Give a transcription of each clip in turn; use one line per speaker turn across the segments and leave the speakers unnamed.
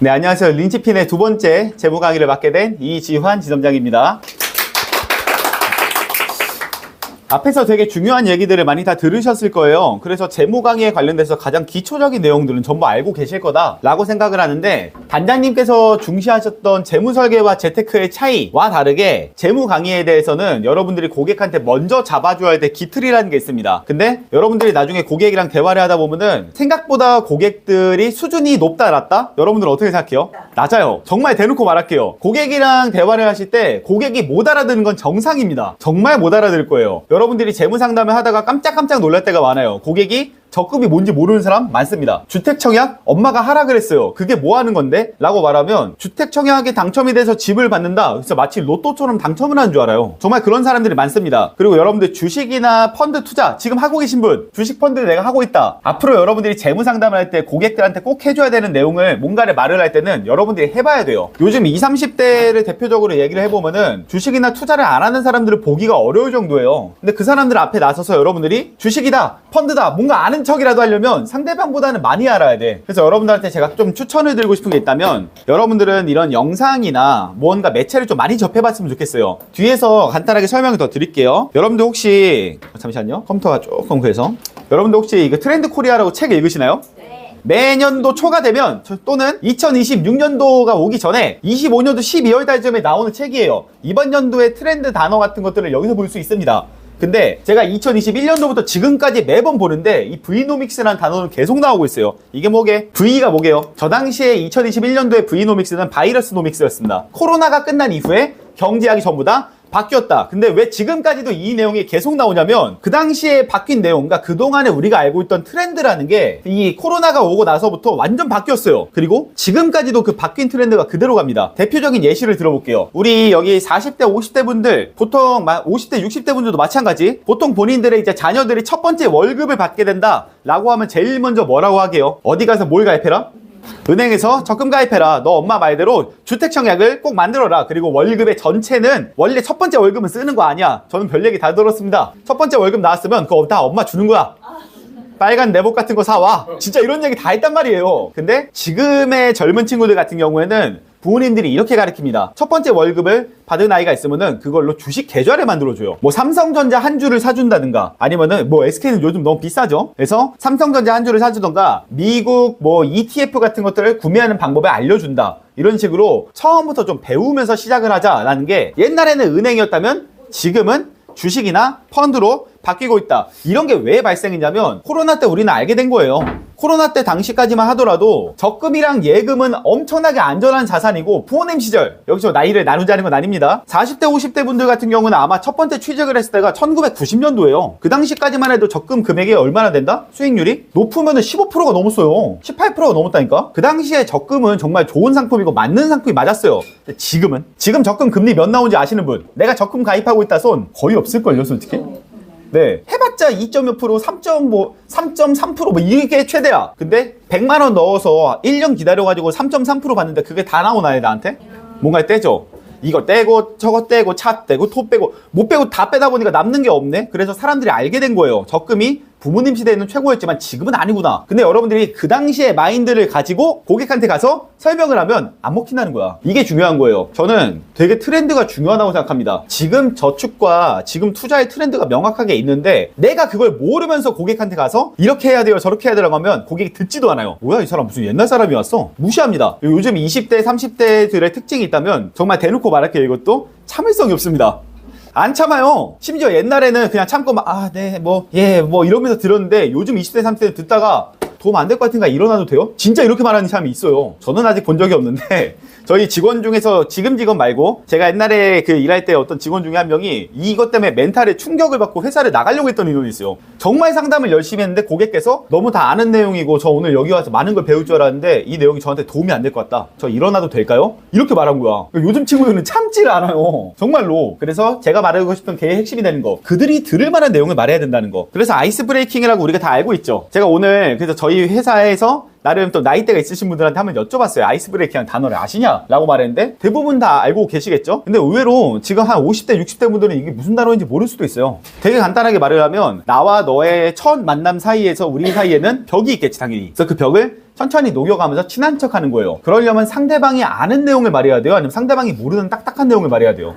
네, 안녕하세요. 린치핀의 두 번째 재무 강의를 맡게 된 이지환 지점장입니다. 앞에서 되게 중요한 얘기들을 많이 다 들으셨을 거예요. 그래서 재무 강의에 관련돼서 가장 기초적인 내용들은 전부 알고 계실 거다라고 생각을 하는데, 단장님께서 중시하셨던 재무 설계와 재테크의 차이와 다르게 재무 강의에 대해서는 여러분들이 고객한테 먼저 잡아줘야 될 기틀이라는 게 있습니다. 근데 여러분들이 나중에 고객이랑 대화를 하다 보면은 생각보다 고객들이 수준이 높다 낮다? 여러분들 어떻게 생각해요? 낮아요. 정말 대놓고 말할게요. 고객이랑 대화를 하실 때 고객이 못 알아듣는 건 정상입니다. 정말 못 알아들을 거예요. 여러분들이 재무 상담을 하다가 깜짝깜짝 놀랄 때가 많아요. 고객이 적금이 뭔지 모르는 사람 많습니다. 주택청약? 엄마가 하라 그랬어요. 그게 뭐 하는 건데? 라고 말하면 주택청약에 당첨이 돼서 집을 받는다. 그래서 마치 로또처럼 당첨을 하는 줄 알아요. 정말 그런 사람들이 많습니다. 그리고 여러분들 주식이나 펀드 투자 지금 하고 계신 분, 주식 펀드 내가 하고 있다. 앞으로 여러분들이 재무 상담을 할 때 고객들한테 꼭 해줘야 되는 내용을 뭔가를 말을 할 때는 여러분들이 해봐야 돼요. 요즘 20, 30대를 대표적으로 얘기를 해보면은 주식이나 투자를 안 하는 사람들을 보기가 어려울 정도예요. 근데 그 사람들 앞에 나서서 여러분들이 주식이다, 펀드다, 뭔가 아는 척이라도 하려면 상대방보다는 많이 알아야 돼. 그래서 여러분들한테 제가 좀 추천을 드리고 싶은 게 있다면, 여러분들은 이런 영상이나 뭔가 매체를 좀 많이 접해봤으면 좋겠어요. 뒤에서 간단하게 설명을 더 드릴게요. 여러분들 혹시 잠시만요. 컴퓨터가 조금 그래서 여러분들 혹시 이거 트렌드 코리아라고 책 읽으시나요? 매년도 초가 되면, 또는 2026년도가 오기 전에 25년도 12월 달쯤에 나오는 책이에요. 이번 연도의 트렌드 단어 같은 것들을 여기서 볼 수 있습니다. 근데 제가 2021년도부터 지금까지 매번 보는데 이 V노믹스라는 단어는 계속 나오고 있어요. 이게 뭐게? V가 뭐게요? 저 당시에 2021년도에 V노믹스는 바이러스 노믹스였습니다. 코로나가 끝난 이후에 경제학이 전부 다 바뀌었다. 근데 왜 지금까지도 이 내용이 계속 나오냐면, 그 당시에 바뀐 내용, 그러니까 그동안에 우리가 알고 있던 트렌드라는 게 이 코로나가 오고 나서부터 완전 바뀌었어요. 그리고 지금까지도 그 바뀐 트렌드가 그대로 갑니다. 대표적인 예시를 들어볼게요. 우리 여기 40대, 50대 분들, 보통 50대, 60대 분들도 마찬가지. 보통 본인들의 이제 자녀들이 첫 번째 월급을 받게 된다 라고 하면 제일 먼저 뭐라고 하게요? 어디 가서 뭘 가입해라? 은행에서 적금 가입해라. 너 엄마 말대로 주택청약을 꼭 만들어라. 그리고 월급의 전체는, 원래 첫 번째 월급은 쓰는 거 아니야. 저는 별 얘기 다 들었습니다. 첫 번째 월급 나왔으면 그거 다 엄마 주는 거야. 빨간 내복 같은 거 사와. 진짜 이런 얘기 다 했단 말이에요. 근데 지금의 젊은 친구들 같은 경우에는 부모님들이 이렇게 가르칩니다. 첫 번째 월급을 받은 아이가 있으면은 그걸로 주식 계좌를 만들어줘요. 뭐 삼성전자 한 주를 사준다든가, 아니면은 뭐 SK는 요즘 너무 비싸죠. 그래서 삼성전자 한 주를 사주던가, 미국 뭐 ETF 같은 것들을 구매하는 방법을 알려준다. 이런 식으로 처음부터 좀 배우면서 시작을 하자라는 게, 옛날에는 은행이었다면 지금은 주식이나 펀드로 바뀌고 있다. 이런 게 왜 발생했냐면, 코로나 때 우리는 알게 된 거예요. 코로나 때 당시까지만 하더라도 적금이랑 예금은 엄청나게 안전한 자산이고, 부모님 시절, 여기서 나이를 나누자는 건 아닙니다. 40대, 50대 분들 같은 경우는 아마 첫 번째 취직을 했을 때가 1990년도예요. 그 당시까지만 해도 적금 금액이 얼마나 된다? 수익률이? 높으면 15%가 넘었어요. 18%가 넘었다니까? 그 당시에 적금은 정말 좋은 상품이고 맞는 상품이 맞았어요. 근데 지금 적금 금리 몇 나오는지 아시는 분? 내가 적금 가입하고 있다 손 거의 없을걸요, 솔직히? 네, 해봤자 2.몇 프로, 3.3% 뭐 이게 최대야. 근데 100만 원 넣어서 1년 기다려가지고 3.3% 받는데 그게 다 나오나요, 나한테? 뭔가 떼죠. 이거 떼고 저거 떼고 차 떼고 토 빼고 못 빼고 다 빼다 보니까 남는 게 없네. 그래서 사람들이 알게 된 거예요. 적금이 부모님 시대에는 최고였지만 지금은 아니구나. 근데 여러분들이 그 당시의 마인드를 가지고 고객한테 가서 설명을 하면 안 먹힌다는 거야. 이게 중요한 거예요. 저는 되게 트렌드가 중요하다고 생각합니다. 지금 저축과 지금 투자의 트렌드가 명확하게 있는데, 내가 그걸 모르면서 고객한테 가서 이렇게 해야 돼요, 저렇게 해야 되라고 하면 고객이 듣지도 않아요. 뭐야, 이 사람 무슨 옛날 사람이 왔어? 무시합니다. 요즘 20대, 30대들의 특징이 있다면 정말 대놓고 말할게요. 이것도 참을성이 없습니다. 안 참아요. 심지어 옛날에는 그냥 참고 막, 뭐 이러면서 들었는데, 요즘 20대, 30대 듣다가 도움 안 될 것 같은가 일어나도 돼요? 진짜 이렇게 말하는 사람이 있어요. 저는 아직 본 적이 없는데, 저희 직원 중에서, 지금 직원 말고 제가 옛날에 그 일할 때 어떤 직원 중에 한 명이 이것 때문에 멘탈에 충격을 받고 회사를 나가려고 했던 인원이 있어요. 정말 상담을 열심히 했는데 고객께서 너무 다 아는 내용이고 저 오늘 여기 와서 많은 걸 배울 줄 알았는데 이 내용이 저한테 도움이 안 될 것 같다. 저 일어나도 될까요? 이렇게 말한 거야. 요즘 친구들은 참지를 않아요. 정말로. 그래서 제가 말하고 싶은 게 핵심이 되는 거, 그들이 들을 만한 내용을 말해야 된다는 거. 그래서 아이스 브레이킹이라고 우리가 다 알고 있죠. 제가 오늘 그래서 저희 회사에서 나름 또 나이대가 있으신 분들한테 한번 여쭤봤어요. 아이스 브레이킹이라는 단어를 아시냐? 라고 말했는데 대부분 다 알고 계시겠죠? 근데 의외로 지금 한 50대, 60대 분들은 이게 무슨 단어인지 모를 수도 있어요. 되게 간단하게 말을 하면 나와 너의 첫 만남 사이에서 우리 사이에는 벽이 있겠지, 당연히. 그래서 그 벽을 천천히 녹여가면서 친한 척 하는 거예요. 그러려면 상대방이 아는 내용을 말해야 돼요? 아니면 상대방이 모르는 딱딱한 내용을 말해야 돼요?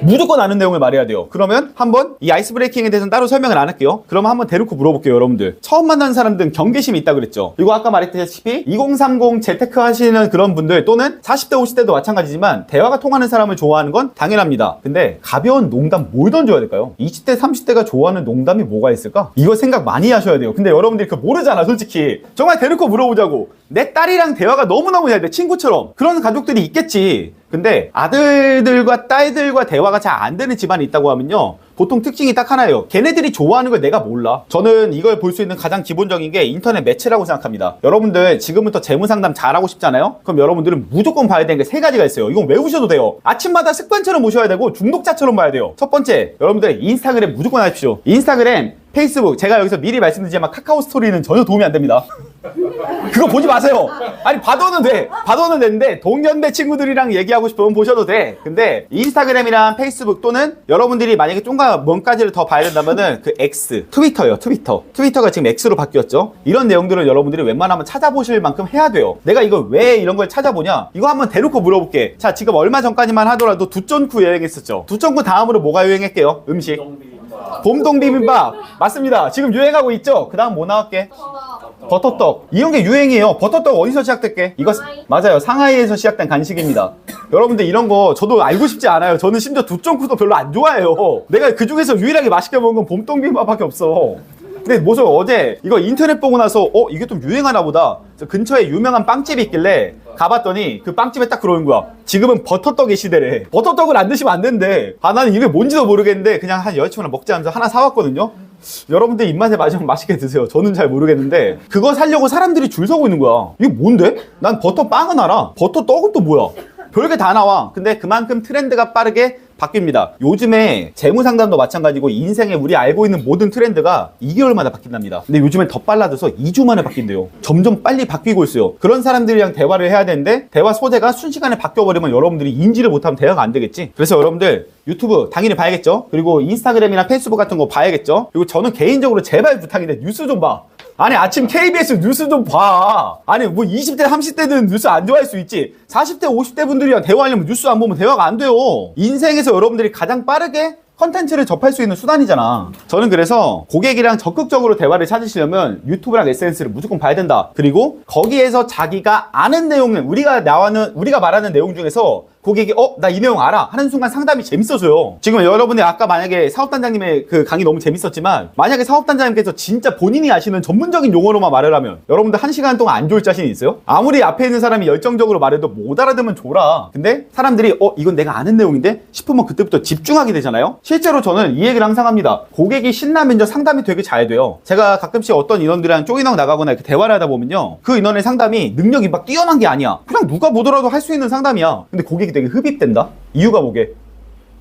무조건 아는 내용을 말해야 돼요. 그러면 한번 이 아이스 브레이킹에 대해서는 따로 설명을 안 할게요. 그러면 한번 대놓고 물어볼게요, 여러분들. 처음 만난 사람들은 경계심이 있다 그랬죠. 그리고 아까 말했다시피 2030 재테크 하시는 그런 분들 또는 40대, 50대도 마찬가지지만 대화가 통하는 사람을 좋아하는 건 당연합니다. 근데 가벼운 농담 뭘 던져야 될까요? 20대, 30대가 좋아하는 농담이 뭐가 있을까? 이거 생각 많이 하셔야 돼요. 근데 여러분들이 그거 모르잖아, 솔직히. 정말 대놓고 물어보자고. 내 딸이랑 대화가 너무너무 잘 돼, 친구처럼. 그런 가족들이 있겠지. 근데 아들들과 딸들과 대화가 잘 안 되는 집안이 있다고 하면요, 보통 특징이 딱 하나예요. 걔네들이 좋아하는 걸 내가 몰라. 저는 이걸 볼 수 있는 가장 기본적인 게 인터넷 매체라고 생각합니다. 여러분들 지금부터 재무상담 잘하고 싶잖아요? 그럼 여러분들은 무조건 봐야 되는 게 세 가지가 있어요. 이건 외우셔도 돼요. 아침마다 습관처럼 보셔야 되고 중독자처럼 봐야 돼요. 첫 번째, 여러분들 인스타그램 무조건 하십시오. 인스타그램, 페이스북, 제가 여기서 미리 말씀드리지만 카카오 스토리는 전혀 도움이 안 됩니다. 그거 보지 마세요. 아니, 봐도는 돼. 봐도는 되는데 동년배 친구들이랑 얘기하고 싶으면 보셔도 돼. 근데 인스타그램이랑 페이스북 또는 여러분들이 만약에 좀가 뭔가지를 더 봐야 된다면은 그 X, 트위터요. 트위터가 지금 X로 바뀌었죠. 이런 내용들을 여러분들이 웬만하면 찾아보실 만큼 해야 돼요. 내가 이걸 왜 이런 걸 찾아보냐? 이거 한번 대놓고 물어볼게. 자, 지금 얼마 전까지만 하더라도 두쫀쿠 유행했었죠. 두쫀쿠 다음으로 뭐가 유행했게요? 음식. 봄동 비빔밥. 맞습니다. 지금 유행하고 있죠? 그 다음 뭐 나올게? 버터떡. 이런 게 유행이에요. 버터떡 어디서 시작됐게? 이거 맞아요. 상하이에서 시작된 간식입니다. 여러분들 이런 거 저도 알고 싶지 않아요. 저는 심지어 두쫑쿠도 별로 안 좋아해요. 내가 그 중에서 유일하게 맛있게 먹은 건 봄동 비빔밥밖에 없어. 근데 뭐죠? 어제 이거 인터넷 보고 나서 이게 좀 유행하나 보다. 근처에 유명한 빵집이 있길래 가봤더니 그 빵집에 딱 들어오는 거야. 지금은 버터떡의 시대래. 버터떡을 안 드시면 안 된대. 나는 이게 뭔지도 모르겠는데 그냥 한 여자친구랑 먹자 하면서 하나 사왔거든요. 여러분들 입맛에 맞으면 맛있게 드세요. 저는 잘 모르겠는데 그거 사려고 사람들이 줄 서고 있는 거야. 이게 뭔데? 난 버터빵은 알아. 버터떡은 또 뭐야? 별게 다 나와. 근데 그만큼 트렌드가 빠르게 바뀝니다. 요즘에 재무상담도 마찬가지고 인생에 우리 알고 있는 모든 트렌드가 2개월마다 바뀐답니다. 근데 요즘엔 더 빨라져서 2주 만에 바뀐대요. 점점 빨리 바뀌고 있어요. 그런 사람들이랑 대화를 해야 되는데 대화 소재가 순식간에 바뀌어버리면 여러분들이 인지를 못하면 대화가 안 되겠지. 그래서 여러분들 유튜브 당연히 봐야겠죠. 그리고 인스타그램이나 페이스북 같은 거 봐야겠죠. 그리고 저는 개인적으로 제발 부탁인데 뉴스 좀 봐. 아니, 아침 KBS 뉴스 좀 봐. 아니, 뭐 20대, 30대들은 뉴스 안 좋아할 수 있지. 40대, 50대 분들이랑 대화하려면 뉴스 안 보면 대화가 안 돼요. 인생에서 여러분들이 가장 빠르게 컨텐츠를 접할 수 있는 수단이잖아. 저는 그래서 고객이랑 적극적으로 대화를 찾으시려면 유튜브랑 SNS를 무조건 봐야 된다. 그리고 거기에서 자기가 아는 내용을 우리가 말하는 내용 중에서 고객이 나 이 내용 알아 하는 순간 상담이 재밌어져요. 지금 여러분이 아까 만약에 사업단장님의 그 강의 너무 재밌었지만 만약에 사업단장님께서 진짜 본인이 아시는 전문적인 용어로만 말을 하면 여러분들 1시간 동안 안 좋을 자신이 있어요? 아무리 앞에 있는 사람이 열정적으로 말해도 못 알아들으면 줘라. 근데 사람들이 이건 내가 아는 내용인데 싶으면 그때부터 집중하게 되잖아요. 실제로 저는 이 얘기를 항상 합니다. 고객이 신나면 상담이 되게 잘 돼요. 제가 가끔씩 어떤 인원들이랑 쪼이넉 나가거나 이렇게 대화를 하다 보면요, 그 인원의 상담이 능력이 막 뛰어난 게 아니야. 그냥 누가 보더라도 할 수 있는 상담이야. 근데 고객이 되게 흡입된다? 이유가 뭐게?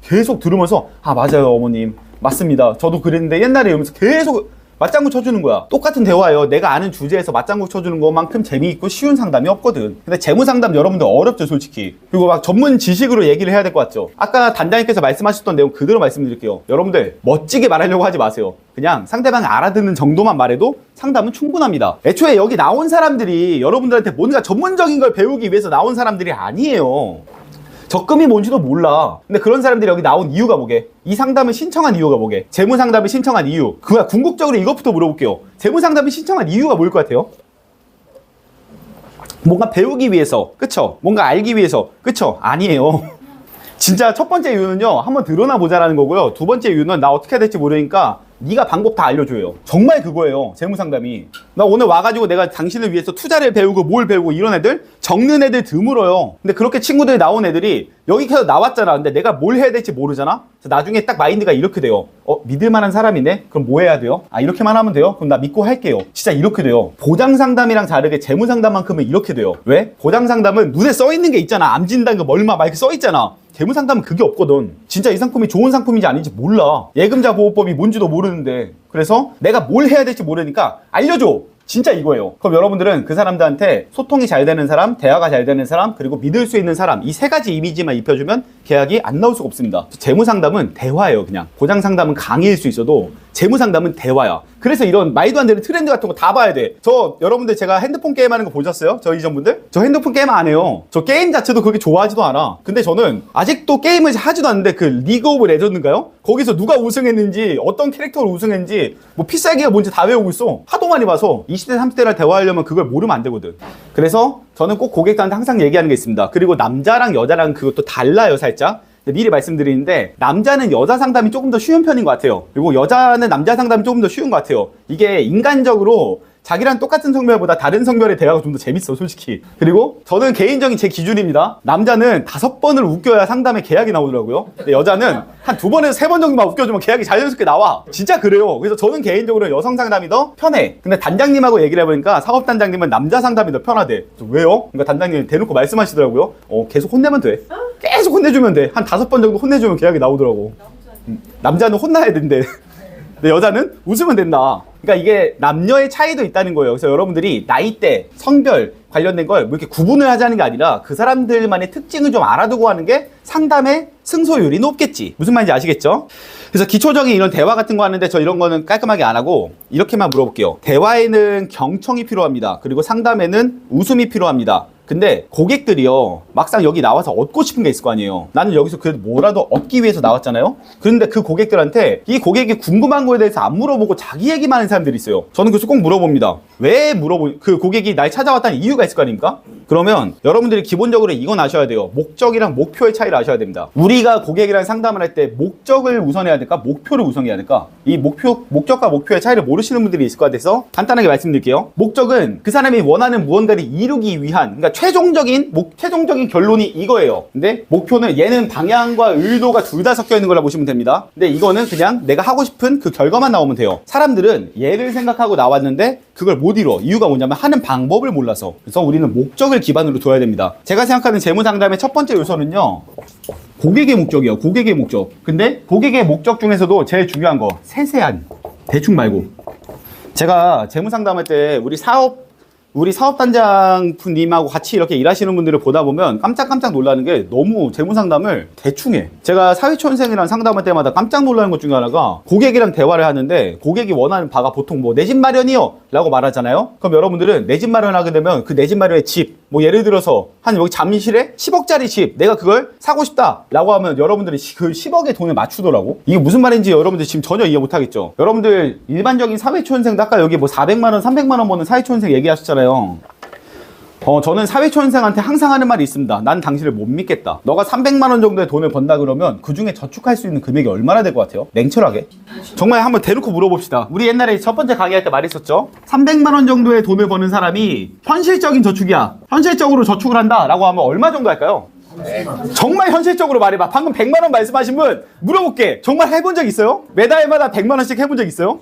계속 들으면서 맞아요 어머님, 맞습니다, 저도 그랬는데 옛날에 이러면서 계속 맞장구 쳐주는 거야. 똑같은 대화예요. 내가 아는 주제에서 맞장구 쳐주는 것만큼 재미있고 쉬운 상담이 없거든. 근데 재무상담 여러분들 어렵죠 솔직히. 그리고 막 전문 지식으로 얘기를 해야 될 것 같죠. 아까 단장님께서 말씀하셨던 내용 그대로 말씀드릴게요. 여러분들 멋지게 말하려고 하지 마세요. 그냥 상대방이 알아듣는 정도만 말해도 상담은 충분합니다. 애초에 여기 나온 사람들이 여러분들한테 뭔가 전문적인 걸 배우기 위해서 나온 사람들이 아니에요. 적금이 뭔지도 몰라. 근데 그런 사람들이 여기 나온 이유가 뭐게? 이 상담을 신청한 이유가 뭐게? 재무상담을 신청한 이유. 그거야. 궁극적으로 이것부터 물어볼게요. 재무상담을 신청한 이유가 뭐일 것 같아요? 뭔가 배우기 위해서, 그쵸? 뭔가 알기 위해서, 그쵸? 아니에요. 진짜 첫 번째 이유는요, 한번 드러나 보자라는 거고요. 두 번째 이유는 나 어떻게 해야 될지 모르니까 네가 방법 다 알려줘요. 정말 그거예요. 재무상담이. 나 오늘 와가지고 내가 당신을 위해서 투자를 배우고 뭘 배우고 이런 애들 적는 애들 드물어요. 근데 그렇게 친구들이 나온 애들이 여기까지 나왔잖아. 근데 내가 뭘 해야 될지 모르잖아. 그래서 나중에 딱 마인드가 이렇게 돼요. 믿을 만한 사람이네? 그럼 뭐 해야 돼요? 이렇게만 하면 돼요? 그럼 나 믿고 할게요. 진짜 이렇게 돼요. 보장상담이랑 다르게 재무상담만큼은 이렇게 돼요. 왜? 보장상담은 눈에 써있는 게 있잖아. 암진단 그 얼마 막 이렇게 써있잖아. 재무상담은 그게 없거든. 진짜 이 상품이 좋은 상품인지 아닌지 몰라. 예금자 보호법이 뭔지도 모르는데. 그래서 내가 뭘 해야 될지 모르니까 알려줘. 진짜 이거예요. 그럼 여러분들은 그 사람들한테 소통이 잘 되는 사람, 대화가 잘 되는 사람, 그리고 믿을 수 있는 사람, 이 세 가지 이미지만 입혀주면 계약이 안 나올 수가 없습니다. 재무상담은 대화예요. 그냥 고장상담은 강의일 수 있어도 재무상담은 대화야. 그래서 이런 말도 안 되는 트렌드 같은 거 다 봐야 돼. 저 여러분들 제가 핸드폰 게임하는 거 보셨어요? 저 이전 분들? 저 핸드폰 게임 안 해요. 저 게임 자체도 그렇게 좋아하지도 않아. 근데 저는 아직도 게임을 하지도 않는데 그 리그 오브 레전드인가요? 거기서 누가 우승했는지, 어떤 캐릭터로 우승했는지, 뭐 필살기가 뭔지 다 외우고 있어. 하도 많이 봐서 20대 30대랑 대화하려면 그걸 모르면 안 되거든. 그래서 저는 꼭 고객들한테 항상 얘기하는 게 있습니다. 그리고 남자랑 여자랑 그것도 달라요, 살짝. 미리 말씀드리는데 남자는 여자 상담이 조금 더 쉬운 편인 것 같아요. 그리고 여자는 남자 상담이 조금 더 쉬운 것 같아요. 이게 인간적으로 자기랑 똑같은 성별보다 다른 성별의 대화가 좀 더 재밌어, 솔직히. 그리고 저는 개인적인 제 기준입니다. 남자는 5번을 웃겨야 상담에 계약이 나오더라고요. 근데 여자는 한 2번에서 3번 정도만 웃겨주면 계약이 자연스럽게 나와. 진짜 그래요. 그래서 저는 개인적으로 여성 상담이 더 편해. 근데 단장님하고 얘기를 해보니까 사업단장님은 남자 상담이 더 편하대. 왜요? 그러니까 단장님이 대놓고 말씀하시더라고요. 계속 혼내면 돼. 계속 혼내주면 돼. 한 5번 정도 혼내주면 계약이 나오더라고. 남자는 혼나야 된대. 근데 여자는 웃으면 된다. 그러니까 이게 남녀의 차이도 있다는 거예요. 그래서 여러분들이 나이대, 성별 관련된 걸 뭐 이렇게 구분을 하자는 게 아니라 그 사람들만의 특징을 좀 알아두고 하는 게 상담의 승소율이 높겠지. 무슨 말인지 아시겠죠? 그래서 기초적인 이런 대화 같은 거 하는데 저 이런 거는 깔끔하게 안 하고 이렇게만 물어볼게요. 대화에는 경청이 필요합니다. 그리고 상담에는 웃음이 필요합니다. 근데 고객들이요, 막상 여기 나와서 얻고 싶은 게 있을 거 아니에요. 나는 여기서 그래도 뭐라도 얻기 위해서 나왔잖아요. 그런데 그 고객들한테 이 고객이 궁금한 거에 대해서 안 물어보고 자기 얘기만 하는 사람들이 있어요. 저는 그래서 꼭 물어봅니다. 왜 그 고객이 날 찾아왔다는 이유가 있을 거 아닙니까? 그러면 여러분들이 기본적으로 이건 아셔야 돼요. 목적이랑 목표의 차이를 아셔야 됩니다. 우리가 고객이랑 상담을 할 때 목적을 우선해야 될까? 목표를 우선해야 될까? 이 목적과 목표의 차이를 모르시는 분들이 있을 것 같아서 간단하게 말씀드릴게요. 목적은 그 사람이 원하는 무언가를 이루기 위한, 그러니까 최종적인 결론이 이거예요. 근데 목표는 얘는 방향과 의도가 둘 다 섞여 있는 거라 보시면 됩니다. 근데 이거는 그냥 내가 하고 싶은 그 결과만 나오면 돼요. 사람들은 얘를 생각하고 나왔는데 그걸 못 이뤄. 이유가 뭐냐면 하는 방법을 몰라서. 그래서 우리는 목적을 기반으로 둬야 됩니다. 제가 생각하는 재무상담의 첫 번째 요소는요, 고객의 목적이에요. 고객의 목적. 근데 고객의 목적 중에서도 제일 중요한 거, 세세한, 대충 말고. 제가 재무상담할 때 우리 사업단장님하고 같이 이렇게 일하시는 분들을 보다 보면 깜짝깜짝 놀라는 게 너무 재무상담을 대충 해. 제가 사회초년생이랑 상담할 때마다 깜짝 놀라는 것 중에 하나가 고객이랑 대화를 하는데 고객이 원하는 바가 보통 뭐 내 집 마련이요 라고 말하잖아요. 그럼 여러분들은 내 집 마련하게 되면 그 내 집 마련의 집, 뭐 예를 들어서 한 여기 잠실에 10억짜리 집, 내가 그걸 사고 싶다 라고 하면 여러분들이 그 10억의 돈을 맞추더라고. 이게 무슨 말인지 여러분들 지금 전혀 이해 못하겠죠. 여러분들 일반적인 사회초년생도 아까 여기 뭐 400만원 300만원 버는 사회초년생 얘기하셨잖아요. 저는 사회초년생한테 항상 하는 말이 있습니다. 난 당신을 못 믿겠다. 너가 300만원 정도의 돈을 번다 그러면 그 중에 저축할 수 있는 금액이 얼마나 될 것 같아요? 냉철하게. 정말 한번 대놓고 물어봅시다. 우리 옛날에 첫 번째 강의할 때 말했었죠. 300만원 정도의 돈을 버는 사람이 현실적인 저축이야, 현실적으로 저축을 한다 라고 하면 얼마 정도 할까요? 정말 현실적으로 말해봐. 방금 100만원 말씀하신 분 물어볼게. 정말 해본 적 있어요? 매달마다 100만원씩 해본 적 있어요?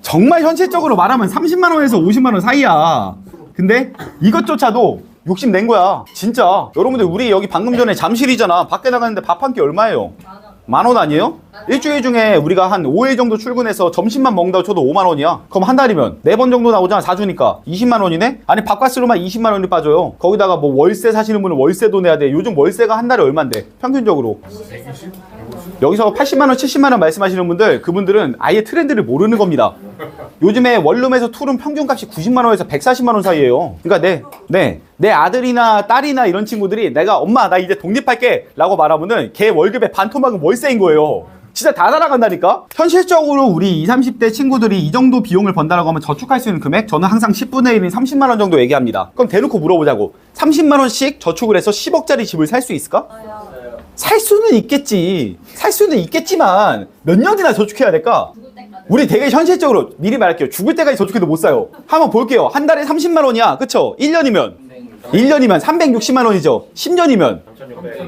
정말 현실적으로 말하면 30만원에서 50만원 사이야. 근데 이것조차도 욕심낸 거야. 진짜. 여러분들 우리 여기 방금 전에 잠실이잖아. 밖에 나갔는데 밥 한 끼 얼마예요? 10,000원 아니에요? 일주일 중에 우리가 한 5일 정도 출근해서 점심만 먹는다고 쳐도 5만원이야. 그럼 한 달이면 4번 정도 나오잖아. 4주니까 20만원이네? 아니 밥값으로만 20만원이 빠져요. 거기다가 뭐 월세 사시는 분은 월세도 내야 돼. 요즘 월세가 한 달에 얼만데 평균적으로. 여기서 80만원 70만원 말씀하시는 분들, 그분들은 아예 트렌드를 모르는 겁니다. 요즘에 원룸에서 투룸 평균값이 90만원에서 140만원 사이에요. 그러니까 내 아들이나 딸이나 이런 친구들이 내가 엄마 나 이제 독립할게 라고 말하면은 걔 월급의 반토막은 월세인 거예요. 진짜 다 날아간다니까? 현실적으로 우리 20, 30대 친구들이 이 정도 비용을 번다라고 하면 저축할 수 있는 금액? 저는 항상 10분의 1인 30만원 정도 얘기합니다. 그럼 대놓고 물어보자고. 30만원씩 저축을 해서 10억짜리 집을 살 수 있을까? 살 수는 있겠지. 살 수는 있겠지만 몇 년이나 저축해야 될까? 우리 되게 현실적으로 미리 말할게요. 죽을 때까지 저축해도 못 사요. 한번 볼게요. 한 달에 30만원이야. 그쵸? 1년이면 360만원이죠. 10년이면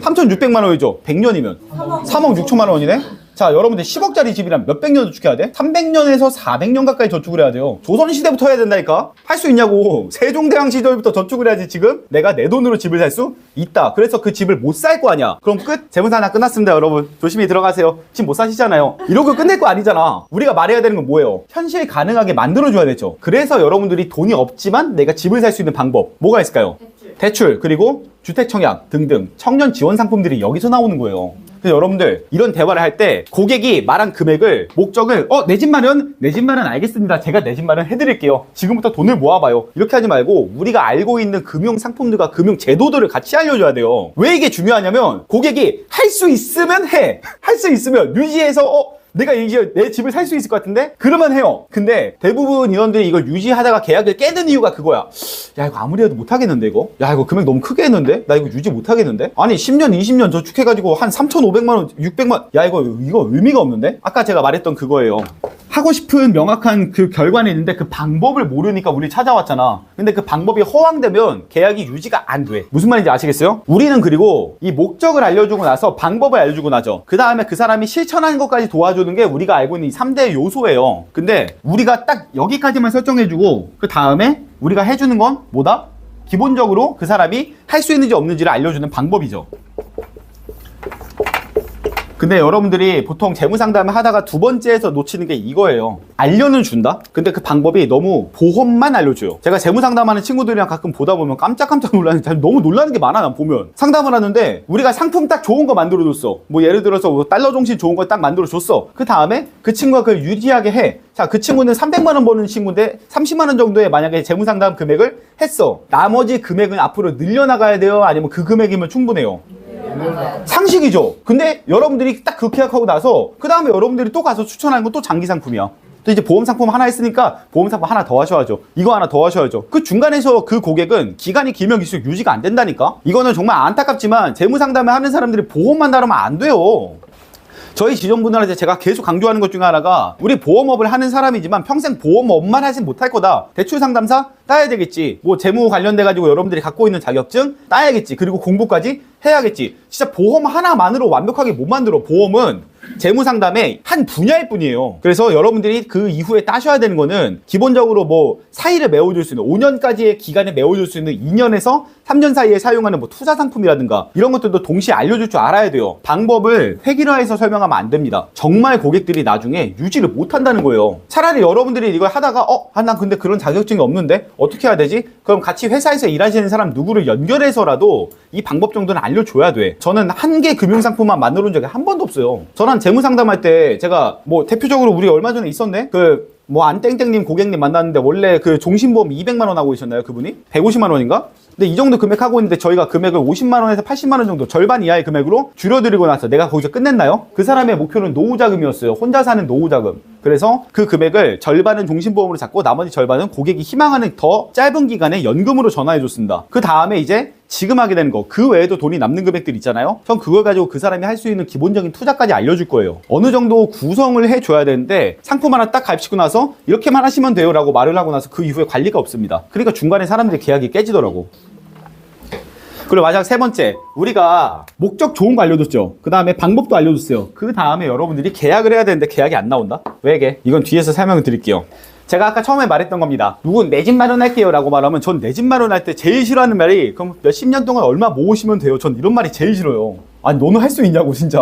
3,600만원이죠. 100년이면 3억 6천만원이네? 자, 여러분들 10억짜리 집이란 몇백 년 저축해야 돼? 300년에서 400년 가까이 저축을 해야 돼요. 조선시대부터 해야 된다니까? 할 수 있냐고. 세종대왕 시절부터 저축을 해야지 지금 내가 내 돈으로 집을 살 수 있다. 그래서 그 집을 못 살 거 아니야. 그럼 끝? 재무산화 끝났습니다, 여러분. 조심히 들어가세요. 집 못 사시잖아요. 이러고 끝낼 거 아니잖아. 우리가 말해야 되는 건 뭐예요? 현실 가능하게 만들어줘야 되죠. 그래서 여러분들이 돈이 없지만 내가 집을 살 수 있는 방법 뭐가 있을까요? 대출, 그리고 주택청약 등등 청년 지원 상품들이 여기서 나오는 거예요. 그래서 여러분들 이런 대화를 할 때 고객이 말한 금액을 목적을 내 집 마련? 내 집 마련 알겠습니다. 제가 내 집 마련 해드릴게요. 지금부터 돈을 모아봐요. 이렇게 하지 말고 우리가 알고 있는 금융 상품들과 금융 제도들을 같이 알려줘야 돼요. 왜 이게 중요하냐면 고객이 할 수 있으면 해. 할 수 있으면 유지해서 내가 이제 내 집을 살 수 있을 것 같은데? 그러면 해요. 근데 대부분 인원들이 이걸 유지하다가 계약을 깨는 이유가 그거야. 야, 이거 아무리 해도 못하겠는데, 이거? 야, 이거 금액 너무 크게 했는데? 나 이거 유지 못하겠는데? 아니, 10년, 20년 저축해가지고 한 3,500만원, 600만, 야, 이거 의미가 없는데? 아까 제가 말했던 그거예요. 하고 싶은 명확한 그 결과는 있는데 그 방법을 모르니까 우리 찾아왔잖아. 근데 그 방법이 허황되면 계약이 유지가 안 돼. 무슨 말인지 아시겠어요? 우리는 그리고 이 목적을 알려주고 나서 방법을 알려주고 나죠. 그 다음에 그 사람이 실천하는 것까지 도와주는 게 우리가 알고 있는 이 3대 요소예요. 근데 우리가 딱 여기까지만 설정해주고 그 다음에 우리가 해주는 건 뭐다? 기본적으로 그 사람이 할 수 있는지 없는지를 알려주는 방법이죠. 근데 여러분들이 보통 재무상담을 하다가 두 번째에서 놓치는 게 이거예요. 알려는 준다? 근데 그 방법이 너무 보험만 알려줘요. 제가 재무상담하는 친구들이랑 가끔 보다 보면 깜짝깜짝 놀라는 게 너무 놀라는 게 많아, 난 보면. 상담을 하는데 우리가 상품 딱 좋은 거 만들어줬어. 뭐 예를 들어서 뭐 달러 종신 좋은 거 딱 만들어줬어. 그 다음에 그 친구가 그걸 유지하게 해. 자, 그 친구는 300만 원 버는 친구인데 30만 원 정도의 만약에 재무상담 금액을 했어. 나머지 금액은 앞으로 늘려나가야 돼요? 아니면 그 금액이면 충분해요? 상식이죠. 근데 여러분들이 딱 그렇게 하고 나서 그 다음에 여러분들이 또 가서 추천하는 건 또 장기 상품이야. 또 이제 보험 상품 하나 했으니까 보험 상품 하나 더 하셔야죠. 이거 하나 더 하셔야죠. 그 중간에서 그 고객은 기간이 길면 길수록 유지가 안 된다니까. 이거는 정말 안타깝지만 재무 상담을 하는 사람들이 보험만 다루면 안 돼요. 저희 지점분들한테 제가 계속 강조하는 것 중에 하나가 우리 보험업을 하는 사람이지만 평생 보험업만 하진 못할 거다. 대출 상담사 따야 되겠지. 뭐 재무 관련돼 가지고 여러분들이 갖고 있는 자격증 따야겠지. 그리고 공부까지 해야겠지. 진짜 보험 하나만으로 완벽하게 못 만들어. 보험은 재무 상담의 한 분야일 뿐이에요. 그래서 여러분들이 그 이후에 따셔야 되는 거는 기본적으로 뭐 사이를 메워줄 수 있는 5년까지의 기간에 메워줄 수 있는 2년에서 3년 사이에 사용하는 뭐 투자 상품이라든가 이런 것들도 동시에 알려줄 줄 알아야 돼요. 방법을 획일화해서 설명하면 안 됩니다. 정말 고객들이 나중에 유지를 못 한다는 거예요. 차라리 여러분들이 이걸 하다가 난 근데 그런 자격증이 없는데 어떻게 해야 되지? 그럼 같이 회사에서 일하시는 사람 누구를 연결해서라도 이 방법 정도는 알려줘야 돼. 저는 한 개 금융상품만 만들어 본 적이 한 번도 없어요. 저는 재무 상담할 때 제가 뭐 대표적으로 우리 얼마 전에 있었네? 안땡땡님 고객님 만났는데 원래 그 종신보험 200만 원 하고 계셨나요? 그분이? 150만 원인가? 근데 이 정도 금액 하고 있는데 저희가 금액을 50만 원에서 80만 원 정도 절반 이하의 금액으로 줄여드리고 나서 내가 거기서 끝냈나요? 그 사람의 목표는 노후자금이었어요. 혼자 사는 노후자금. 그래서 그 금액을 절반은 종신보험으로 잡고 나머지 절반은 고객이 희망하는 더 짧은 기간에 연금으로 전화해줬습니다. 그 다음에 이제 지금 하게 되는 거, 그 외에도 돈이 남는 금액들 있잖아요. 전 그걸 가지고 그 사람이 할 수 있는 기본적인 투자까지 알려줄 거예요. 어느 정도 구성을 해줘야 되는데 상품 하나 딱 가입시키고 나서 이렇게만 하시면 돼요 라고 말을 하고 나서 그 이후에 관리가 없습니다. 그러니까 중간에 사람들이 계약이 깨지더라고. 그리고 마지막 세 번째, 우리가 목적 좋은 거 알려줬죠. 그 다음에 방법도 알려줬어요. 그 다음에 여러분들이 계약을 해야 되는데 계약이 안 나온다? 왜 이게? 이건 뒤에서 설명을 드릴게요. 제가 아까 처음에 말했던 겁니다. 누군 내 집 마련할게요 라고 말하면 전 내 집 마련할 때 제일 싫어하는 말이 그럼 몇십 년 동안 얼마 모으시면 돼요. 전 이런 말이 제일 싫어요. 아니 너는 할 수 있냐고 진짜.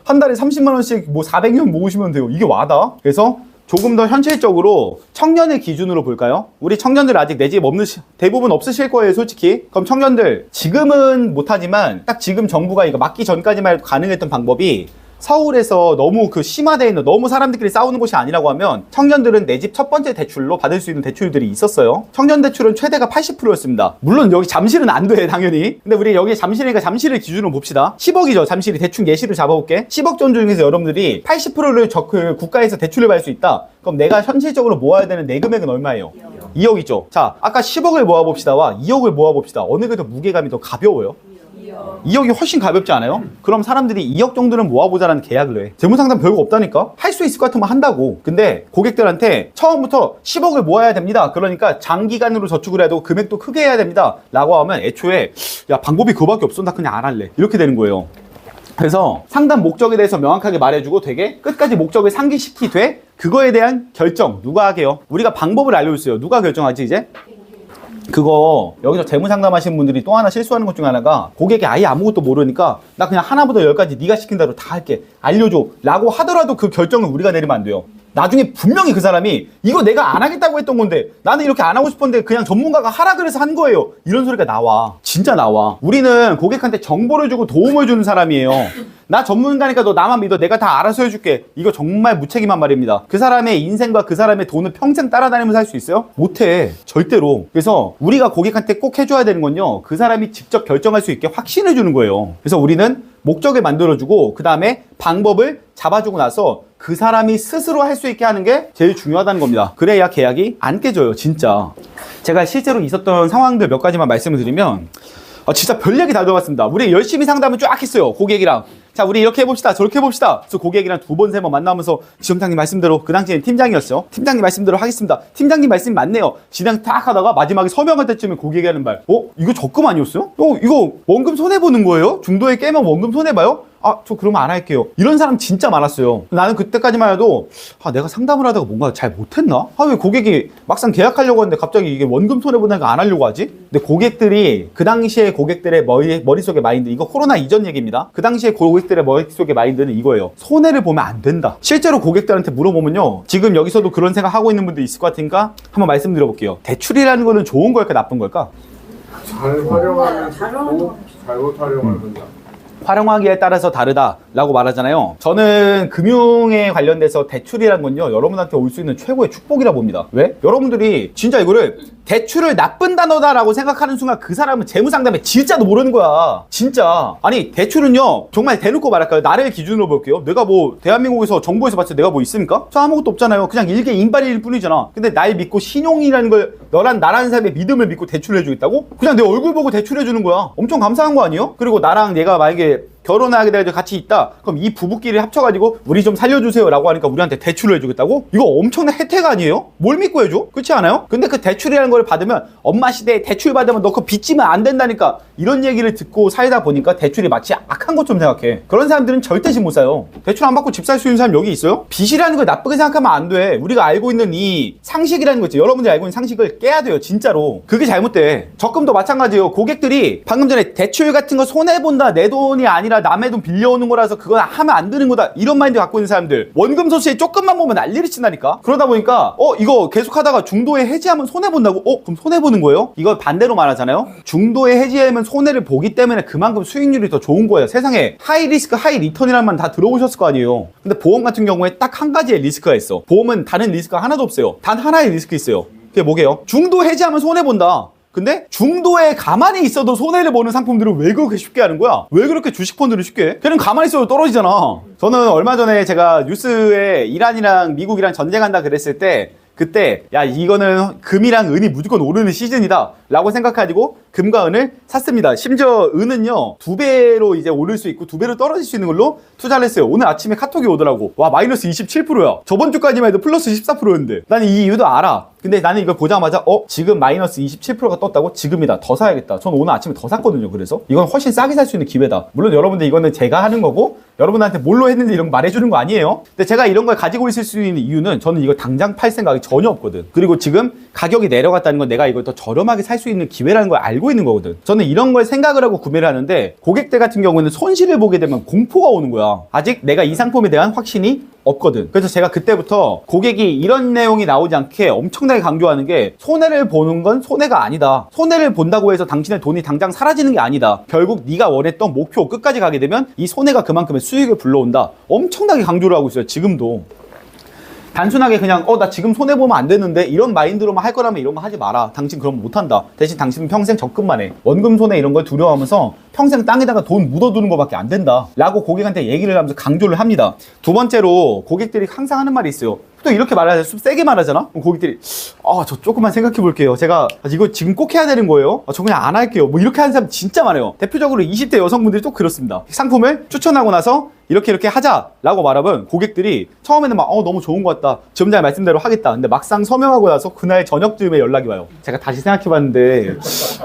한 달에 30만 원씩 뭐 400년 모으시면 돼요. 이게 와다? 그래서 조금 더 현실적으로 청년의 기준으로 볼까요? 우리 청년들 아직 내 집 없는 대부분 없으실 거예요 솔직히. 그럼 청년들 지금은 못하지만 딱 지금 정부가 이거 막기 전까지만 해도 가능했던 방법이 서울에서 너무 심화되어 있는 너무 사람들끼리 싸우는 곳이 아니라고 하면 청년들은 내 집 첫 번째 대출로 받을 수 있는 대출들이 있었어요. 청년 대출은 최대가 80%였습니다. 물론 여기 잠실은 안 돼 당연히. 근데 우리 여기 잠실이니까 잠실을 기준으로 봅시다. 10억이죠. 잠실이 대충 예시를 잡아볼게. 10억 전 중에서 여러분들이 80%를 국가에서 대출을 받을 수 있다. 그럼 내가 현실적으로 모아야 되는 내 금액은 얼마예요? 2억이죠. 자, 아까 10억을 모아봅시다와 2억을 모아봅시다. 어느 게 더 무게감이 더 가벼워요? 2억이 훨씬 가볍지 않아요? 그럼 사람들이 2억 정도는 모아보자라는 계약을 해. 재무상담 별거 없다니까? 할 수 있을 것 같으면 한다고. 근데 고객들한테 처음부터 10억을 모아야 됩니다. 그러니까 장기간으로 저축을 해도 금액도 크게 해야 됩니다. 라고 하면 애초에 야 방법이 그거밖에 없어. 나 그냥 안 할래. 이렇게 되는 거예요. 그래서 상담 목적에 대해서 명확하게 말해주고 되게 끝까지 목적을 상기시키되 그거에 대한 결정 누가 하게요? 우리가 방법을 알려줬어요. 누가 결정하지 이제? 그거 여기서 재무 상담하시는 분들이 또 하나 실수하는 것 중에 하나가 고객이 아예 아무것도 모르니까 나 그냥 하나부터 열까지 네가 시킨 대로 다 할게 알려줘 라고 하더라도 그 결정을 우리가 내리면 안 돼요. 나중에 분명히 그 사람이 이거 내가 안 하겠다고 했던 건데 나는 이렇게 안 하고 싶었는데 그냥 전문가가 하라 그래서 한 거예요. 이런 소리가 나와. 진짜 나와. 우리는 고객한테 정보를 주고 도움을 주는 사람이에요. 나 전문가니까 너 나만 믿어. 내가 다 알아서 해줄게. 이거 정말 무책임한 말입니다. 그 사람의 인생과 그 사람의 돈을 평생 따라다니면서 할 수 있어요? 못해. 절대로. 그래서 우리가 고객한테 꼭 해줘야 되는 건요. 그 사람이 직접 결정할 수 있게 확신해 주는 거예요. 그래서 우리는 목적을 만들어주고 그 다음에 방법을 잡아주고 나서 그 사람이 스스로 할 수 있게 하는 게 제일 중요하다는 겁니다. 그래야 계약이 안 깨져요. 진짜. 제가 실제로 있었던 상황들 몇 가지만 말씀을 드리면 진짜 별 얘기 다 들어봤습니다. 우리 열심히 상담을 쫙 했어요. 고객이랑. 자, 우리 이렇게 해봅시다. 저렇게 해봅시다. 그래서 고객이랑 2번, 3번 만나면서 지점장님 말씀대로 그 당시엔 팀장이었어요. 팀장님 말씀대로 하겠습니다. 팀장님 말씀이 맞네요. 진행 딱 하다가 마지막에 서명할 때쯤에 고객이 하는 말. 이거 적금 아니었어요? 이거 원금 손해보는 거예요? 중도에 깨면 원금 손해봐요? 저 그러면 안 할게요. 이런 사람 진짜 많았어요. 나는 그때까지만 해도 내가 상담을 하다가 뭔가 잘 못했나? 왜 고객이 막상 계약하려고 하는데 갑자기 이게 원금 손해보니까 안 하려고 하지? 근데 고객들이 그 당시에 고객들의 머릿속의 마인드, 이거 코로나 이전 얘기입니다. 그 당시에 고객들의 머릿속의 마인드는 이거예요. 손해를 보면 안 된다. 실제로 고객들한테 물어보면요, 지금 여기서도 그런 생각 하고 있는 분들 있을 것 같으니까 한번 말씀드려볼게요. 대출이라는 거는 좋은 걸까 나쁜 걸까?
잘 활용하면 좋고 잘못 활용하면
활용하기에 따라서 다르다라고 말하잖아요. 저는 금융에 관련돼서 대출이란 건요, 여러분한테 올 수 있는 최고의 축복이라 봅니다. 왜? 여러분들이 진짜 이거를 대출을 나쁜 단어다라고 생각하는 순간 그 사람은 재무상담에 진짜도 모르는 거야. 진짜. 아니, 대출은요, 정말 대놓고 말할까요? 나를 기준으로 볼게요. 내가 뭐 대한민국에서 정부에서 봤을 때 내가 뭐 있습니까? 저 아무것도 없잖아요. 그냥 일개 인발일 뿐이잖아. 근데 날 믿고 신용이라는 걸, 나라는 사람의 믿음을 믿고 대출을 해주겠다고? 그냥 내 얼굴 보고 대출해주는 거야. 엄청 감사한 거 아니에요? 그리고 나랑 얘가 만약에 결혼하게 돼가지고 같이 있다. 그럼 이 부부끼리 합쳐가지고 우리 좀 살려주세요 라고 하니까 우리한테 대출을 해주겠다고? 이거 엄청난 혜택 아니에요? 뭘 믿고 해줘? 그렇지 않아요? 근데 그 대출이라는 걸 받으면 엄마 시대에 대출 받으면 너 그거 빚지면 안 된다니까, 이런 얘기를 듣고 살다 보니까 대출이 마치 악한 것처럼 생각해. 그런 사람들은 절대 집 못 사요. 대출 안 받고 집 살 수 있는 사람 여기 있어요? 빚이라는 걸 나쁘게 생각하면 안 돼. 우리가 알고 있는 이 상식이라는 거 있지. 여러분들이 알고 있는 상식을 깨야 돼요. 진짜로. 그게 잘못돼. 적금도 마찬가지예요. 고객들이 방금 전에 대출 같은 거 손해본다, 내 돈이 아니라 남의 돈 빌려오는 거라서 그건 하면 안 되는 거다, 이런 마인드 갖고 있는 사람들, 원금 소수에 조금만 보면 난리를 친다니까. 그러다 보니까 이거 계속 하다가 중도에 해지하면 손해본다고? 그럼 손해보는 거예요? 이걸 반대로 말하잖아요. 중도에 해지하면 손해를 보기 때문에 그만큼 수익률이 더 좋은 거예요. 세상에 하이 리스크 하이 리턴이라는 말 다 들어보셨을 거 아니에요. 근데 보험 같은 경우에 딱 한 가지의 리스크가 있어. 보험은 다른 리스크가 하나도 없어요. 단 하나의 리스크 있어요. 그게 뭐게요? 중도 해지하면 손해본다. 근데 중도에 가만히 있어도 손해를 보는 상품들은 왜 그렇게 쉽게 하는 거야? 왜 그렇게 주식 펀드를 쉽게 해? 걔는 가만히 있어도 떨어지잖아. 저는 얼마 전에 제가 뉴스에 이란이랑 미국이랑 전쟁한다 그랬을 때, 그때 야, 이거는 금이랑 은이 무조건 오르는 시즌이다 라고 생각하고 금과 은을 샀습니다. 심지어 은은요 2배로 이제 오를 수 있고 2배로 떨어질 수 있는 걸로 투자를 했어요. 오늘 아침에 카톡이 오더라고. 와, 마이너스 27%야. 저번 주까지만 해도 플러스 14%였는데. 나는 이 이유도 알아. 근데 나는 이걸 보자마자 지금 마이너스 27%가 떴다고? 지금이다. 더 사야겠다. 저는 오늘 아침에 더 샀거든요. 그래서 이건 훨씬 싸게 살 수 있는 기회다. 물론 여러분들 이거는 제가 하는 거고 여러분한테 뭘로 했는지 이런 거 말해주는 거 아니에요. 근데 제가 이런 걸 가지고 있을 수 있는 이유는 저는 이걸 당장 팔 생각이 전혀 없거든. 그리고 지금 가격이 내려갔다는 건 내가 이걸 더 저렴하게 살 수 있는 기회라는 걸 알고 있는 거거든. 저는 이런 걸 생각을 하고 구매를 하는데, 고객들 같은 경우는 손실을 보게 되면 공포가 오는 거야. 아직 내가 이 상품에 대한 확신이 없거든. 그래서 제가 그때부터 고객이 이런 내용이 나오지 않게 엄청나게 강조하는 게, 손해를 보는 건 손해가 아니다. 손해를 본다고 해서 당신의 돈이 당장 사라지는 게 아니다. 결국 네가 원했던 목표 끝까지 가게 되면 이 손해가 그만큼의 수익을 불러온다. 엄청나게 강조를 하고 있어요. 지금도. 단순하게 그냥 나 지금 손해보면 안 되는데 이런 마인드로만 할 거라면 이런 거 하지 마라. 당신 그럼 못한다. 대신 당신은 평생 적금만 해. 원금 손해 이런 걸 두려워하면서 평생 땅에다가 돈 묻어두는 거밖에 안 된다 라고 고객한테 얘기를 하면서 강조를 합니다. 두 번째로 고객들이 항상 하는 말이 있어요. 또 이렇게 말하자. 좀 세게 말하잖아? 그럼 고객들이 저 조금만 생각해 볼게요. 제가 이거 지금 꼭 해야 되는 거예요? 저 그냥 안 할게요. 뭐 이렇게 하는 사람 진짜 많아요. 대표적으로 20대 여성분들이 또 그렇습니다. 상품을 추천하고 나서 이렇게 하자라고 말하면 고객들이 처음에는 막 너무 좋은 것 같다. 지점장님 말씀대로 하겠다. 근데 막상 서명하고 나서 그날 저녁쯤에 연락이 와요. 제가 다시 생각해봤는데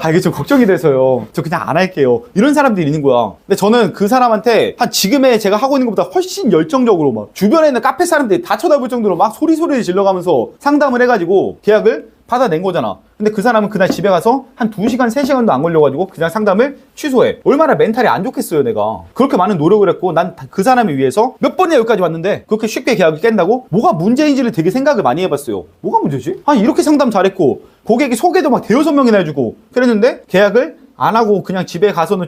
이게 좀 걱정이 돼서요. 저 그냥 안 할게요. 이런 사람들이 있는 거야. 근데 저는 그 사람한테 한 지금의 제가 하고 있는 것보다 훨씬 열정적으로 막 주변에 있는 카페 사람들이 다 쳐다볼 정도로 막 소리를 질러가면서 상담을 해가지고 계약을 받아낸 거잖아. 근데 그 사람은 그날 집에 가서 한 2시간, 3시간도 안 걸려가지고 그냥 상담을 취소해. 얼마나 멘탈이 안 좋겠어요, 내가. 그렇게 많은 노력을 했고, 난 그 사람을 위해서 몇 번이나 여기까지 왔는데, 그렇게 쉽게 계약을 깬다고? 뭐가 문제인지를 되게 생각을 많이 해봤어요. 뭐가 문제지? 아니, 이렇게 상담 잘했고, 고객이 소개도 막 대여섯 명이나 해주고, 그랬는데, 계약을 안 하고 그냥 집에 가서는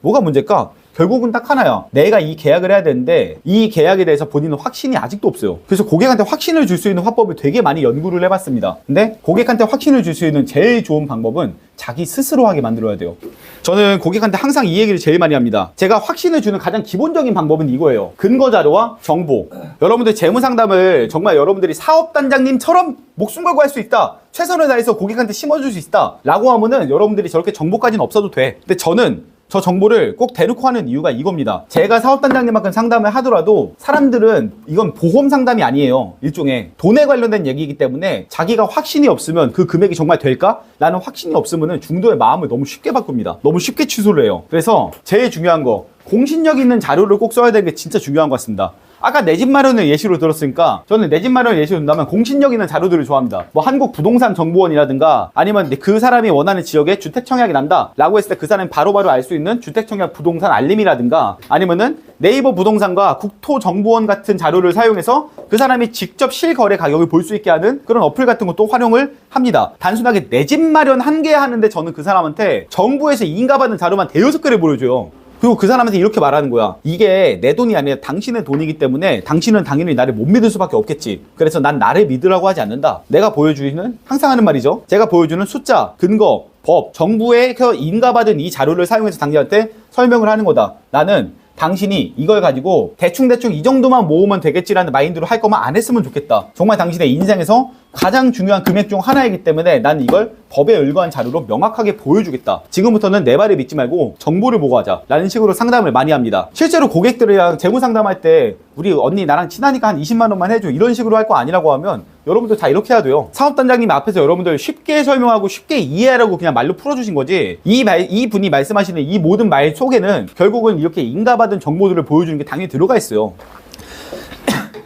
뭐가 문제일까? 결국은 딱 하나야. 내가 이 계약을 해야 되는데 이 계약에 대해서 본인은 확신이 아직도 없어요. 그래서 고객한테 확신을 줄 수 있는 화법을 되게 많이 연구를 해봤습니다. 근데 고객한테 확신을 줄 수 있는 제일 좋은 방법은 자기 스스로 하게 만들어야 돼요. 저는 고객한테 항상 이 얘기를 제일 많이 합니다. 제가 확신을 주는 가장 기본적인 방법은 이거예요. 근거 자료와 정보. 여러분들 재무 상담을 정말 여러분들이 사업단장님처럼 목숨 걸고 할 수 있다. 최선을 다해서 고객한테 심어줄 수 있다. 라고 하면은 여러분들이 저렇게 정보까지는 없어도 돼. 근데 저는 저 정보를 꼭 대놓고 하는 이유가 이겁니다. 제가 사업단장님만큼 상담을 하더라도 사람들은 이건 보험 상담이 아니에요. 일종의 돈에 관련된 얘기이기 때문에 자기가 확신이 없으면 그 금액이 정말 될까? 라는 확신이 없으면 중도의 마음을 너무 쉽게 바꿉니다. 너무 쉽게 취소를 해요. 그래서 제일 중요한 거, 공신력 있는 자료를 꼭 써야 되는 게 진짜 중요한 것 같습니다. 아까 내 집 마련을 예시로 들었으니까 저는 내 집 마련을 예시로 든다면 공신력 있는 자료들을 좋아합니다. 뭐 한국부동산정보원이라든가 아니면 그 사람이 원하는 지역에 주택청약이 난다 라고 했을 때 그 사람이 바로바로 알 수 있는 주택청약 부동산 알림이라든가 아니면은 네이버 부동산과 국토정보원 같은 자료를 사용해서 그 사람이 직접 실거래 가격을 볼 수 있게 하는 그런 어플 같은 것도 활용을 합니다. 단순하게 내 집 마련 한 개 하는데 저는 그 사람한테 정부에서 인가받은 자료만 대여섯 개를 보여줘요. 그리고 그 사람한테 이렇게 말하는 거야. 이게 내 돈이 아니라 당신의 돈이기 때문에 당신은 당연히 나를 못 믿을 수밖에 없겠지. 그래서 난 나를 믿으라고 하지 않는다. 내가 보여주는, 항상 하는 말이죠. 제가 보여주는 숫자, 근거, 법, 정부에서 인가받은 이 자료를 사용해서 당신한테 설명을 하는 거다. 나는 당신이 이걸 가지고 대충 이 정도만 모으면 되겠지라는 마인드로 할 거면 안 했으면 좋겠다. 정말 당신의 인생에서 가장 중요한 금액 중 하나이기 때문에 난 이걸 법에 의거한 자료로 명확하게 보여주겠다. 지금부터는 내 말을 믿지 말고 정보를 보고 하자 라는 식으로 상담을 많이 합니다. 실제로 고객들이랑 재무 상담할 때 우리 언니 나랑 친하니까 한 20만 원만 해줘 이런 식으로 할 거 아니라고 하면 여러분들 다 이렇게 해야 돼요. 사업단장님 앞에서 여러분들 쉽게 설명하고 쉽게 이해하라고 그냥 말로 풀어주신 거지 이 분이 말씀하시는 이 모든 말 속에는 결국은 이렇게 인가받은 정보들을 보여주는 게 당연히 들어가 있어요.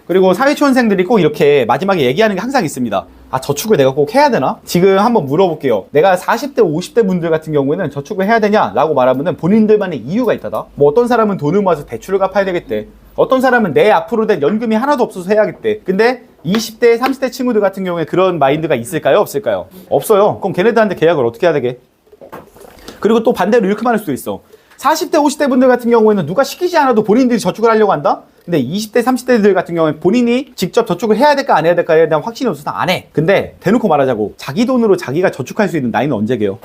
그리고 사회초년생들이 꼭 이렇게 마지막에 얘기하는 게 항상 있습니다. 아, 저축을 내가 꼭 해야 되나? 지금 한번 물어볼게요. 내가 40대, 50대 분들 같은 경우에는 저축을 해야 되냐? 라고 말하면은 본인들만의 이유가 있다다. 뭐 어떤 사람은 돈을 모아서 대출을 갚아야 되겠대. 어떤 사람은 내 앞으로 된 연금이 하나도 없어서 해야겠대. 근데 20대, 30대 친구들 같은 경우에 그런 마인드가 있을까요? 없을까요? 없어요. 그럼 걔네들한테 계약을 어떻게 해야 되게? 그리고 또 반대로 이렇게 말할 수도 있어. 40대, 50대 분들 같은 경우에는 누가 시키지 않아도 본인들이 저축을 하려고 한다? 근데 20대, 30대들 같은 경우에 본인이 직접 저축을 해야 될까 안 해야 될까에 대한 확신이 없어서 안 해. 근데 대놓고 말하자고. 자기 돈으로 자기가 저축할 수 있는 나이는 언제게요?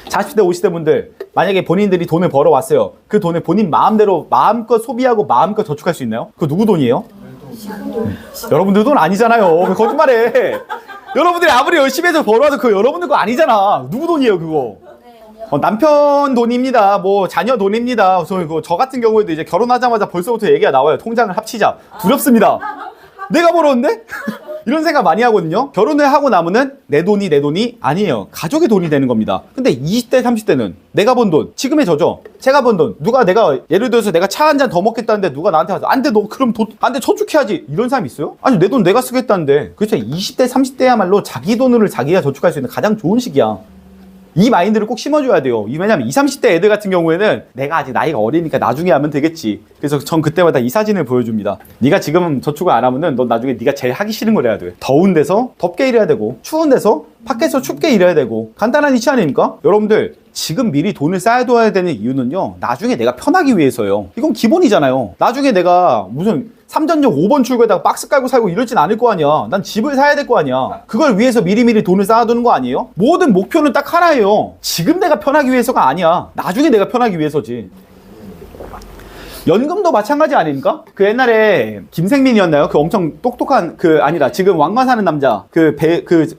40대, 50대 분들 만약에 본인들이 돈을 벌어왔어요. 그 돈을 본인 마음대로 마음껏 소비하고 마음껏 저축할 수 있나요? 그거 누구 돈이에요? 여러분들 돈 아니잖아요. 왜 거짓말해? 여러분들이 아무리 열심히 해서 벌어와도 그거 여러분들 거 아니잖아. 누구 돈이에요 그거? 남편 돈입니다. 뭐 자녀 돈입니다. 저 같은 경우에도 이제 결혼하자마자 벌써부터 얘기가 나와요. 통장을 합치자. 두렵습니다. 내가 벌었는데? 이런 생각 많이 하거든요. 결혼을 하고 나면은 내 돈이 아니에요. 가족의 돈이 되는 겁니다. 근데 20대, 30대는 내가 번 돈, 지금의 저죠. 제가 번 돈, 내가 예를 들어서 내가 차 한 잔 더 먹겠다는데 누가 나한테 와서 안 돼, 너 그럼 안 돼, 저축해야지. 이런 사람 있어요? 아니, 내 돈 내가 쓰겠다는데. 그렇죠. 20대, 30대야말로 자기 돈을 자기가 저축할 수 있는 가장 좋은 시기야. 이 마인드를 꼭 심어줘야 돼요. 왜냐면 20, 30대 애들 같은 경우에는 내가 아직 나이가 어리니까 나중에 하면 되겠지. 그래서 전 그때마다 이 사진을 보여줍니다. 네가 지금 저축을 안 하면은 넌 나중에 네가 제일 하기 싫은 걸 해야 돼. 더운 데서 덥게 일해야 되고 추운 데서 밖에서 춥게 일해야 되고 간단한 이치 아닙니까? 여러분들 지금 미리 돈을 쌓아둬야 되는 이유는요. 나중에 내가 편하기 위해서요. 이건 기본이잖아요. 나중에 내가 무슨 3전역 5번 출구에다가 박스 깔고 살고 이러진 않을 거 아니야. 난 집을 사야 될 거 아니야. 그걸 위해서 미리미리 돈을 쌓아두는 거 아니에요? 모든 목표는 딱 하나예요. 지금 내가 편하기 위해서가 아니야. 나중에 내가 편하기 위해서지. 연금도 마찬가지 아닙니까? 그 옛날에 김생민이었나요? 그 엄청 똑똑한 아니라 지금 왕관 사는 남자 그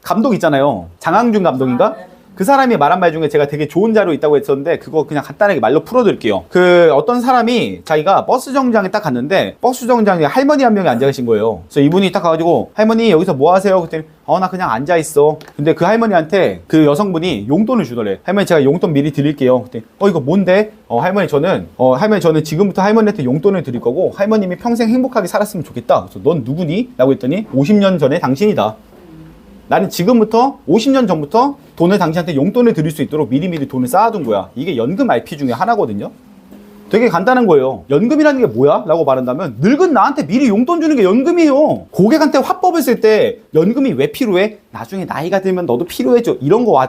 감독 있잖아요. 장항준 감독인가? 그 사람이 말한 말 중에 제가 되게 좋은 자료 있다고 했었는데 그거 그냥 간단하게 말로 풀어드릴게요. 어떤 사람이 자기가 버스 정류장에 딱 갔는데 버스 정류장에 할머니 한 명이 앉아 계신 거예요. 그래서 이분이 딱 가가지고 할머니 여기서 뭐 하세요? 그랬더니 나 그냥 앉아 있어. 근데 그 할머니한테 그 여성분이 용돈을 주더래. 할머니 제가 용돈 미리 드릴게요. 그랬더니 이거 뭔데? 할머니 저는 지금부터 할머니한테 용돈을 드릴 거고 할머님이 평생 행복하게 살았으면 좋겠다. 그래서 넌 누구니? 라고 했더니 50년 전에 당신이다. 나는 지금부터 50년 전부터 돈을 당신한테 용돈을 드릴 수 있도록 미리미리 돈을 쌓아둔 거야. 이게 연금 RP 중에 하나거든요. 되게 간단한 거예요. 연금이라는 게 뭐야? 라고 말한다면 늙은 나한테 미리 용돈 주는 게 연금이에요. 고객한테 화법을 쓸 때 연금이 왜 필요해? 나중에 나이가 들면 너도 필요해져. 이런 거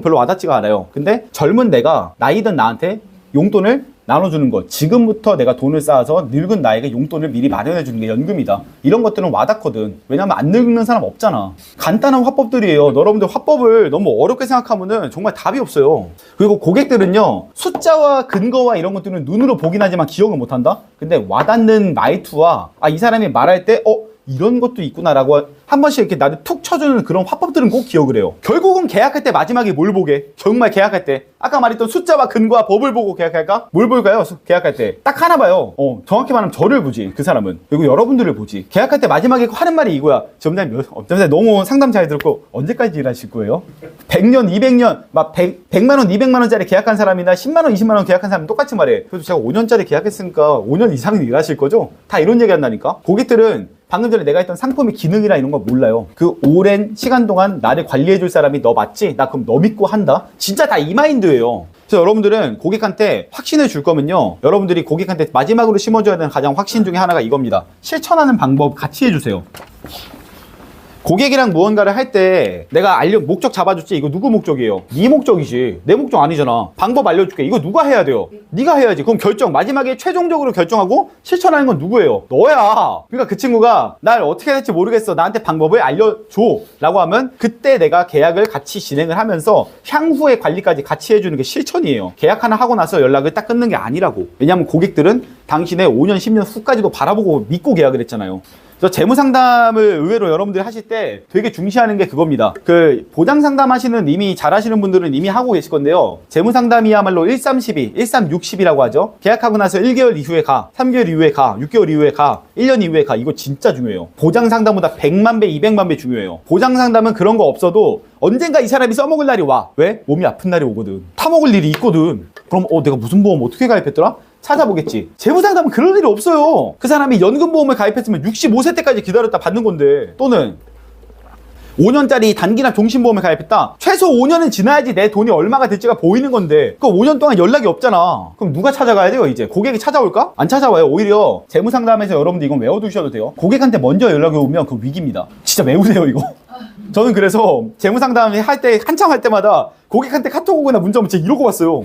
별로 와닿지가 않아요. 근데 젊은 내가 나이 든 나한테 용돈을 나눠주는 것. 지금부터 내가 돈을 쌓아서 늙은 나에게 용돈을 미리 마련해주는 게 연금이다. 이런 것들은 와닿거든. 왜냐면 안 늙는 사람 없잖아. 간단한 화법들이에요. 여러분들 화법을 너무 어렵게 생각하면은 정말 답이 없어요. 그리고 고객들은요, 숫자와 근거와 이런 것들은 눈으로 보긴 하지만 기억을 못한다? 근데 와닿는 말투와 이 사람이 말할 때 이런 것도 있구나라고 한 번씩 이렇게 나를 툭 쳐주는 그런 화법들은 꼭 기억을 해요. 결국은 계약할 때 마지막에 뭘 보게? 정말 계약할 때 아까 말했던 숫자와 근거와 법을 보고 계약할까? 뭘 볼까요? 계약할 때 딱 하나 봐요. 정확히 말하면 저를 보지, 그 사람은. 그리고 여러분들을 보지. 계약할 때 마지막에 하는 말이 이거야. 점장님 너무 상담 잘 들었고 언제까지 일하실 거예요? 100년 200년 막 100만 원 200만 원짜리 계약한 사람이나 10만 원 20만 원 계약한 사람은 똑같이 말해. 그래도 제가 5년짜리 계약했으니까 5년 이상은 일하실 거죠? 다 이런 얘기 한다니까. 고객들은 방금 전에 내가 했던 상품의 기능이나 이런 거 몰라요. 그 오랜 시간 동안 나를 관리해줄 사람이 너 맞지? 나 그럼 너 믿고 한다? 진짜 다 이 마인드예요. 그래서 여러분들은 고객한테 확신을 줄 거면요, 여러분들이 고객한테 마지막으로 심어줘야 되는 가장 확신 중에 하나가 이겁니다. 실천하는 방법 같이 해주세요. 고객이랑 무언가를 할 때 내가 목적 잡아줬지? 이거 누구 목적이에요? 네 목적이지. 내 목적 아니잖아. 방법 알려줄게. 이거 누가 해야 돼요? 네가 해야지. 그럼 마지막에 최종적으로 결정하고 실천하는 건 누구예요? 너야. 그러니까 그 친구가 날 어떻게 해야 될지 모르겠어. 나한테 방법을 알려줘. 라고 하면 그때 내가 계약을 같이 진행을 하면서 향후의 관리까지 같이 해주는 게 실천이에요. 계약 하나 하고 나서 연락을 딱 끊는 게 아니라고. 왜냐하면 고객들은 당신의 5년, 10년 후까지도 바라보고 믿고 계약을 했잖아요. 그래서 재무 상담을 의외로 여러분들이 하실 때 되게 중시하는 게 그겁니다. 보장 상담 하시는 이미 잘하시는 분들은 이미 하고 계실 건데요. 재무 상담이야말로 1312, 1360이라고 하죠. 계약하고 나서 1개월 이후에 가, 3개월 이후에 가, 6개월 이후에 가, 1년 이후에 가. 이거 진짜 중요해요. 보장 상담보다 100만 배, 200만 배 중요해요. 보장 상담은 그런 거 없어도 언젠가 이 사람이 써먹을 날이 와. 왜? 몸이 아픈 날이 오거든. 타먹을 일이 있거든. 그럼 내가 무슨 보험 어떻게 가입했더라? 찾아보겠지. 재무상담은 그럴 일이 없어요. 그 사람이 연금보험을 가입했으면 65세 때까지 기다렸다 받는 건데, 또는 5년짜리 단기나 종신보험을 가입했다. 최소 5년은 지나야지 내 돈이 얼마가 될지가 보이는 건데 그 5년 동안 연락이 없잖아. 그럼 누가 찾아가야 돼요? 이제 고객이 찾아올까? 안 찾아와요. 오히려 재무상담에서 여러분들 이건 외워두셔도 돼요. 고객한테 먼저 연락이 오면 그 위기입니다. 진짜 외우세요 이거. 저는 그래서 재무상담 할 때 한창 할 때마다 고객한테 카톡 오거나 문자 오면 진짜 이러고 왔어요.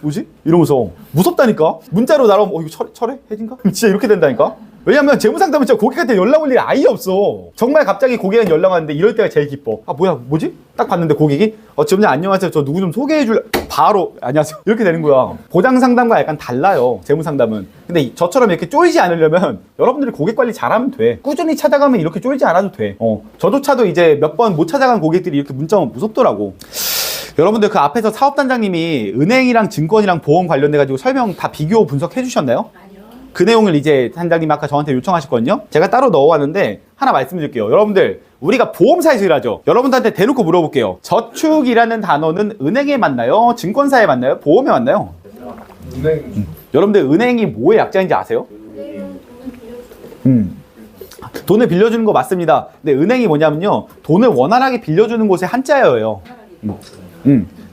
뭐지? 이러면서 무섭다니까? 문자로 날아오면 이거 철회? 해진가? 진짜 이렇게 된다니까? 왜냐면 재무상담은 진짜 고객한테 연락 올 일이 아예 없어. 정말 갑자기 고객한테 연락 왔는데 이럴 때가 제일 기뻐. 뭐지? 딱 봤는데 고객이 지점장 안녕하세요. 저 누구 좀 소개해줄. 바로 안녕하세요. 이렇게 되는 거야. 보장상담과 약간 달라요. 재무상담은. 근데 저처럼 이렇게 쫄지 않으려면 여러분들이 고객 관리 잘하면 돼. 꾸준히 찾아가면 이렇게 쫄지 않아도 돼. 저조차도 이제 몇 번 못 찾아간 고객들이 이렇게 문자 오면 무섭더라고. 여러분들 그 앞에서 사업단장님이 은행이랑 증권이랑 보험 관련돼가지고 설명 다 비교 분석해 주셨나요? 아니요. 그 내용을 이제 단장님이 아까 저한테 요청하셨거든요. 제가 따로 넣어왔는데 하나 말씀드릴게요. 여러분들 우리가 보험사에서 일하죠. 여러분들한테 대놓고 물어볼게요. 저축이라는 단어는 은행에 맞나요? 증권사에 맞나요? 보험에 맞나요?
은행.
여러분들 은행이 뭐의 약자인지 아세요? 돈을 빌려주는 거 맞습니다. 근데 은행이 뭐냐면요, 돈을 원활하게 빌려주는 곳의 한자예요.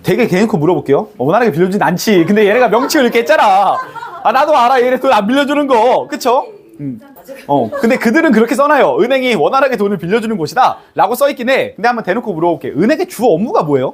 되게 대놓고 물어볼게요. 원활하게 빌려주진 않지. 근데 얘네가 명칭을 이렇게 했잖아. 나도 알아. 얘네 돈 안 빌려주는 거. 그쵸? 근데 그들은 그렇게 써놔요. 은행이 원활하게 돈을 빌려주는 곳이다 라고 써있긴 해. 근데 한번 대놓고 물어볼게요. 은행의 주 업무가 뭐예요?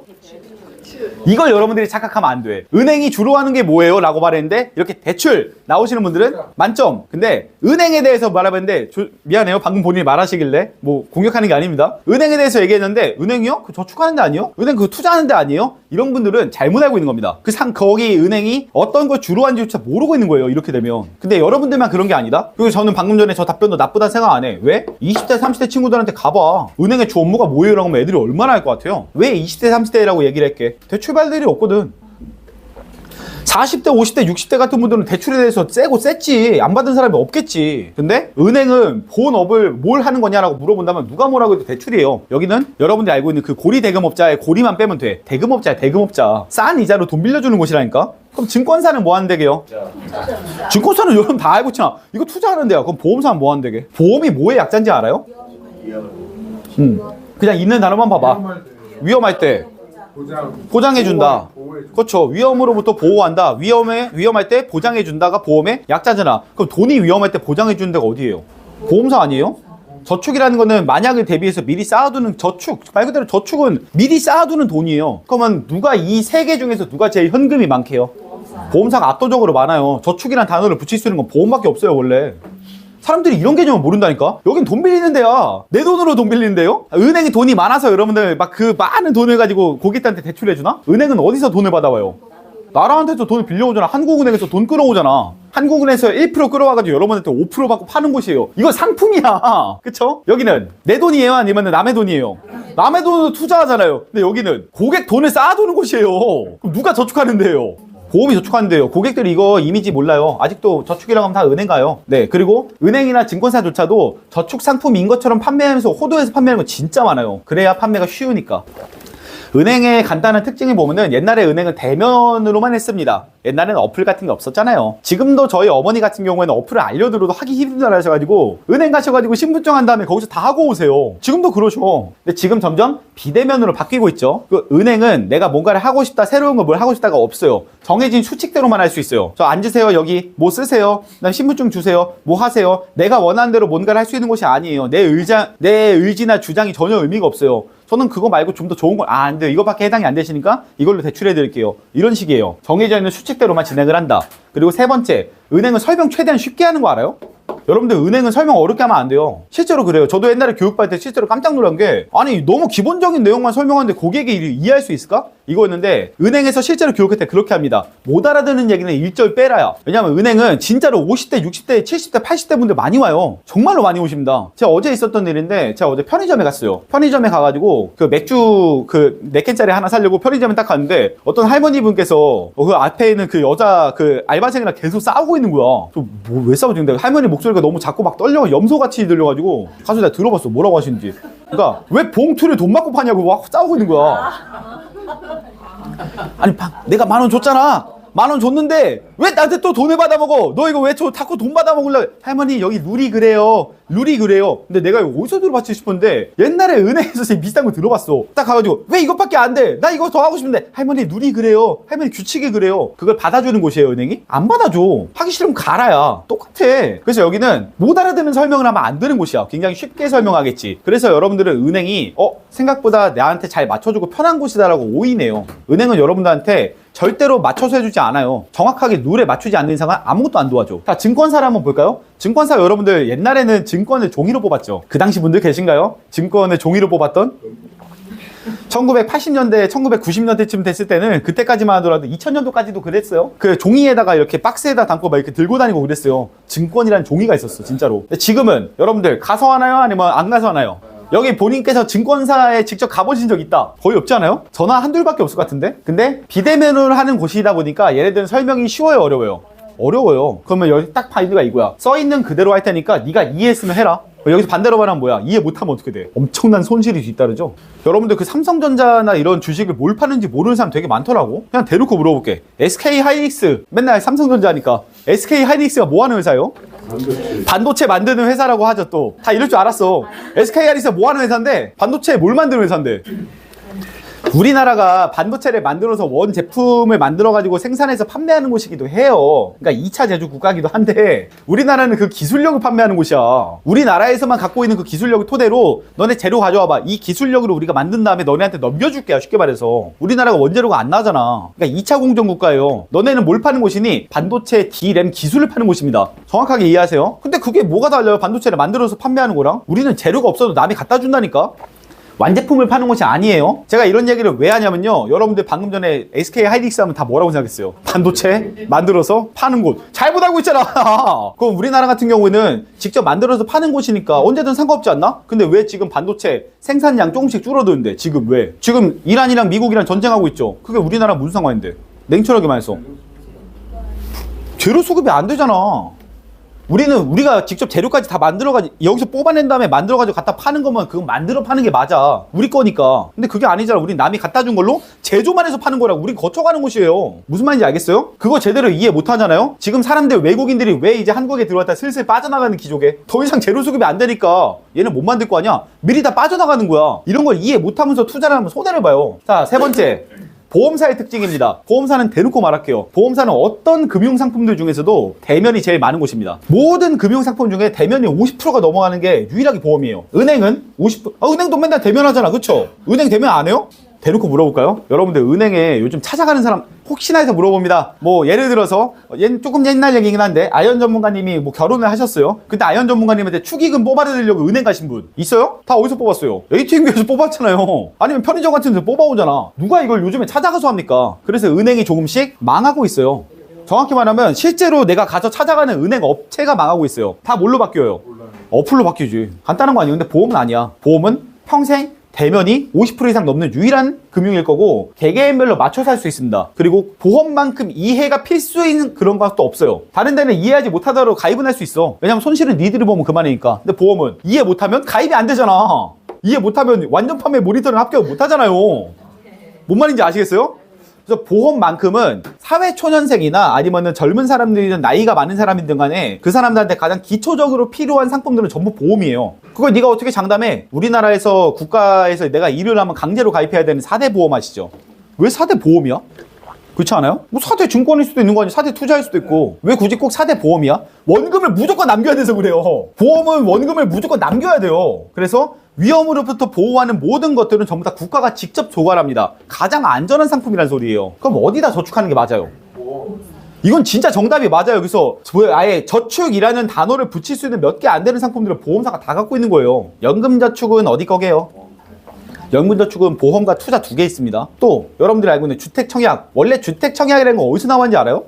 이걸 여러분들이 착각하면 안 돼. 은행이 주로 하는 게 뭐예요? 라고 말했는데 이렇게 대출 나오시는 분들은 만점. 근데 은행에 대해서 말해봤는데 미안해요. 방금 본인이 말하시길래 뭐 공격하는 게 아닙니다. 은행에 대해서 얘기했는데 은행이요? 그 저축하는 데 아니에요? 은행 그거 투자하는 데 아니에요? 이런 분들은 잘못 알고 있는 겁니다. 거기 은행이 어떤 걸 주로 하는지조차 모르고 있는 거예요. 이렇게 되면. 근데 여러분들만 그런 게 아니다. 그리고 저는 방금 전에 저 답변도 나쁘다는 생각 안 해. 왜? 20대 30대 친구들한테 가봐. 은행의 주 업무가 뭐예요? 라고 하면 애들이 얼마나 할 것 같아요? 왜 20대 30대라고 얘기를 할게? 대출받을 일이 없거든. 40대, 50대, 60대 같은 분들은 대출에 대해서 셌지. 안 받은 사람이 없겠지. 근데 은행은 본업을 뭘 하는 거냐라고 물어본다면 누가 뭐라고 해도 대출이에요. 여기는 여러분들이 알고 있는 그 고리 대금업자의 고리만 빼면 돼. 대금업자야, 대금업자. 싼 이자로 돈 빌려주는 곳이라니까? 그럼 증권사는 뭐 하는 데게요? 증권사는 여러분 다 알고 있잖아. 이거 투자하는 데야. 그럼 보험사는 뭐 하는 데게? 보험이 뭐의 약자인지 알아요? 그냥 있는 단어만 봐봐. 위험할 때 보장해준다. 그렇죠. 위험으로부터 보호한다. 위험할 때 보장해준다가 보험의 약자잖아. 그럼 돈이 위험할 때 보장해주는 데가 어디예요? 보험사 아니에요? 저축이라는 거는 만약을 대비해서 미리 쌓아두는 저축. 말 그대로 저축은 미리 쌓아두는 돈이에요. 그러면 누가 이 세 개 중에서 누가 제일 현금이 많게요? 보험사가 압도적으로 많아요. 저축이란 단어를 붙일 수 있는 건 보험밖에 없어요, 원래. 사람들이 이런 개념을 모른다니까? 여긴 돈 빌리는 데야. 내 돈으로 돈 빌리는 데요? 은행이 돈이 많아서 여러분들 막 그 많은 돈을 가지고 고객들한테 대출해주나? 은행은 어디서 돈을 받아와요? 나라한테서 돈을 빌려오잖아. 한국은행에서 돈 끌어오잖아. 한국은행에서 1% 끌어와가지고 여러분한테 5% 받고 파는 곳이에요. 이거 상품이야. 그쵸? 여기는 내 돈이에요? 아니면 남의 돈이에요? 남의 돈으로 투자하잖아요. 근데 여기는 고객 돈을 쌓아두는 곳이에요. 그럼 누가 저축하는데요? 보험이 저축하는데요. 고객들이 이거 이미지 몰라요. 아직도 저축이라고 하면 다 은행 가요. 네, 그리고 은행이나 증권사조차도 저축 상품인 것처럼 판매하면서 호도해서 판매하는 거 진짜 많아요. 그래야 판매가 쉬우니까. 은행의 간단한 특징을 보면은 옛날에 은행은 대면으로만 했습니다. 옛날에는 어플 같은 게 없었잖아요. 지금도 저희 어머니 같은 경우에는 어플을 알려드려도 하기 힘들다 하셔가지고 은행 가셔가지고 신분증 한 다음에 거기서 다 하고 오세요. 지금도 그러죠. 근데 지금 점점 비대면으로 바뀌고 있죠. 그 은행은 내가 뭔가를 하고 싶다, 새로운 걸 뭘 하고 싶다가 없어요. 정해진 수칙대로만 할 수 있어요. 저 앉으세요, 여기 뭐 쓰세요, 그다음 신분증 주세요, 뭐 하세요. 내가 원하는 대로 뭔가를 할 수 있는 곳이 아니에요. 내 의지나 주장이 전혀 의미가 없어요. 저는 그거 말고 좀 더 좋은 걸, 안 돼요. 이거밖에 해당이 안 되시니까 이걸로 대출해 드릴게요. 이런 식이에요. 정해져 있는 수칙대로만 진행을 한다. 그리고 세 번째, 은행은 설명 최대한 쉽게 하는 거 알아요? 여러분들 은행은 설명 어렵게 하면 안 돼요. 실제로 그래요. 저도 옛날에 교육받을 때 실제로 깜짝 놀란 게 아니 너무 기본적인 내용만 설명하는데 고객이 이해할 수 있을까? 이거였는데 은행에서 실제로 교육할 때 그렇게 합니다. 못 알아듣는 얘기는 1절 빼라야. 왜냐면 은행은 진짜로 50대, 60대, 70대, 80대 분들 많이 와요. 정말로 많이 오십니다. 제가 어제 있었던 일인데 제가 어제 편의점에 갔어요. 편의점에 가가지고 그 맥주 그 4캔짜리 하나 사려고 편의점에 딱 갔는데 어떤 할머니 분께서 그 앞에 있는 그 여자 그 알바생이랑 계속 싸우고 있는 거야. 뭐 왜 싸우지? 근데 할머니 목소리가 너무 작고 막 떨려 염소같이 들려가지고 가서 내가 들어봤어. 뭐라고 하시는지. 그러니까 왜 봉투를 돈 받고 파냐고 막 싸우고 있는 거야. 아니 내가 10,000원 줬잖아. 10,000원 줬는데 왜 나한테 또 돈을 받아먹어? 너 이거 왜 자꾸 돈 받아먹으려? 할머니 여기 룰이 그래요. 룰이 그래요. 근데 내가 이거 어디서 들어봤지 싶은데 옛날에 은행에서 제일 비슷한 거 들어봤어. 딱 가가지고 왜 이것밖에 안 돼? 나 이거 더 하고 싶은데 할머니 룰이 그래요. 할머니 규칙이 그래요. 그걸 받아주는 곳이에요 은행이? 안 받아줘. 하기 싫으면 가라야. 똑같아. 그래서 여기는 못 알아듣는 설명을 하면 안 되는 곳이야. 굉장히 쉽게 설명하겠지. 그래서 여러분들은 은행이 생각보다 나한테 잘 맞춰주고 편한 곳이다라고 오인해요. 은행은 여러분들한테 절대로 맞춰서 해주지 않아요. 정확하게 룰에 맞추지 않는 이상은 아무것도 안 도와줘. 자, 증권사를 한번 볼까요? 증권사 여러분들 옛날에는 증권을 종이로 뽑았죠. 그 당시 분들 계신가요? 증권을 종이로 뽑았던? 1980년대, 1990년대쯤 됐을 때는 그때까지만 하더라도 2000년도까지도 그랬어요. 그 종이에다가 이렇게 박스에다 담고 막 이렇게 들고 다니고 그랬어요. 증권이라는 종이가 있었어, 진짜로. 근데 지금은 여러분들 가서 하나요? 아니면 안 가서 하나요? 여기 본인께서 증권사에 직접 가보신 적 있다? 거의 없지 않아요? 전화 한둘밖에 없을 것 같은데? 근데 비대면으로 하는 곳이다 보니까 얘네들은 설명이 쉬워요, 어려워요? 어려워요. 그러면 여기 딱 파일가 이거야. 써있는 그대로 할 테니까 네가 이해했으면 해라. 여기서 반대로 말하면 뭐야? 이해 못하면 어떻게 돼? 엄청난 손실이 뒤따르죠? 여러분들 그 삼성전자나 이런 주식을 뭘 파는지 모르는 사람 되게 많더라고. 그냥 대놓고 물어볼게. SK 하이닉스, 맨날 삼성전자니까 SK 하이닉스가 뭐 하는 회사예요? 반도체 만드는 회사라고 하죠. 또 다 이럴 줄 알았어. SK 하이닉스가 뭐 하는 회사인데 반도체에 뭘 만드는 회사인데 우리나라가 반도체를 만들어서 원 제품을 만들어가지고 생산해서 판매하는 곳이기도 해요. 그러니까 2차 제조 국가기도 한데 우리나라는 그 기술력을 판매하는 곳이야. 우리나라에서만 갖고 있는 그 기술력을 토대로 너네 재료 가져와봐. 이 기술력으로 우리가 만든 다음에 너네한테 넘겨줄게요. 쉽게 말해서. 우리나라가 원재료가 안 나잖아. 그러니까 2차 공정 국가예요. 너네는 뭘 파는 곳이니? 반도체 D램 기술을 파는 곳입니다. 정확하게 이해하세요. 근데 그게 뭐가 달라요? 반도체를 만들어서 판매하는 거랑? 우리는 재료가 없어도 남이 갖다 준다니까? 완제품을 파는 곳이 아니에요. 제가 이런 얘기를 왜 하냐면요. 여러분들 방금 전에 SK 하이닉스 하면 다 뭐라고 생각했어요? 반도체 만들어서 파는 곳. 잘못 알고 있잖아. 그럼 우리나라 같은 경우에는 직접 만들어서 파는 곳이니까 언제든 상관없지 않나? 근데 왜 지금 반도체 생산량 조금씩 줄어드는데 지금 왜? 지금 이란이랑 미국이랑 전쟁하고 있죠. 그게 우리나라 무슨 상관인데? 냉철하게 말해서. 재료 수급이 안 되잖아. 우리가 직접 재료까지 다 만들어가지고 여기서 뽑아낸 다음에 만들어가지고 갖다 파는 거면 그건 만들어 파는 게 맞아. 우리 거니까. 근데 그게 아니잖아. 우린 남이 갖다 준 걸로 제조만 해서 파는 거라고. 우린 거쳐가는 곳이에요. 무슨 말인지 알겠어요? 그거 제대로 이해 못 하잖아요? 지금 사람들 외국인들이 왜 이제 한국에 들어왔다 슬슬 빠져나가는 기조게? 더 이상 재료 수급이 안 되니까 얘는 못 만들 거 아니야? 미리 다 빠져나가는 거야. 이런 걸 이해 못 하면서 투자를 하면 손해를 봐요. 자, 세 번째. 보험사의 특징입니다. 보험사는 대놓고 말할게요. 보험사는 어떤 금융상품들 중에서도 대면이 제일 많은 곳입니다. 모든 금융상품 중에 대면이 50%가 넘어가는 게 유일하게 보험이에요. 은행은 50%. 은행도 맨날 대면하잖아. 그쵸? 은행 대면 안 해요? 대놓고 물어볼까요? 여러분들 은행에 요즘 찾아가는 사람 혹시나 해서 물어봅니다. 뭐 예를 들어서 조금 옛날 얘기긴 한데 아연 전문가님이 뭐 결혼을 하셨어요. 근데 아연 전문가님한테 축의금 뽑아드리려고 은행 가신 분 있어요? 다 어디서 뽑았어요? ATM기에서 뽑았잖아요. 아니면 편의점 같은 데서 뽑아오잖아. 누가 이걸 요즘에 찾아가서 합니까? 그래서 은행이 조금씩 망하고 있어요. 정확히 말하면 실제로 내가 가서 찾아가는 은행 업체가 망하고 있어요. 다 뭘로 바뀌어요? 어플로 바뀌지. 간단한 거 아니에요. 근데 보험은 아니야. 보험은 평생 대면이 50% 이상 넘는 유일한 금융일 거고 개개인별로 맞춰서 할 수 있습니다. 그리고 보험만큼 이해가 필수인 그런 것도 없어요. 다른 데는 이해하지 못하더라도 가입은 할 수 있어. 왜냐면 손실은 니들이 보면 그만이니까. 근데 보험은 이해 못하면 가입이 안 되잖아. 이해 못하면 완전 판매 모니터링 합격 못 하잖아요. 뭔 말인지 아시겠어요? 그래서 보험만큼은 사회초년생이나 아니면은 젊은 사람들이든 나이가 많은 사람이든 간에 그 사람들한테 가장 기초적으로 필요한 상품들은 전부 보험이에요. 그걸 네가 어떻게 장담해? 우리나라에서 국가에서 내가 일을 하면 강제로 가입해야 되는 4대 보험 아시죠? 왜 4대 보험이야? 그렇지 않아요? 뭐 4대 증권일 수도 있는 거 아니야? 4대 투자일 수도 있고. 왜 굳이 꼭 4대 보험이야? 원금을 무조건 남겨야 돼서 그래요. 보험은 원금을 무조건 남겨야 돼요. 그래서 위험으로부터 보호하는 모든 것들은 전부 다 국가가 직접 조달합니다. 가장 안전한 상품이란 소리예요. 그럼 어디다 저축하는 게 맞아요? 이건 진짜 정답이 맞아요. 그래서 아예 저축이라는 단어를 붙일 수 있는 몇 개 안 되는 상품들을 보험사가 다 갖고 있는 거예요. 연금저축은 어디 거게요? 연금저축은 보험과 투자 두 개 있습니다. 또 여러분들이 알고 있는 주택청약. 원래 주택청약이라는 건 어디서 나왔는지 알아요?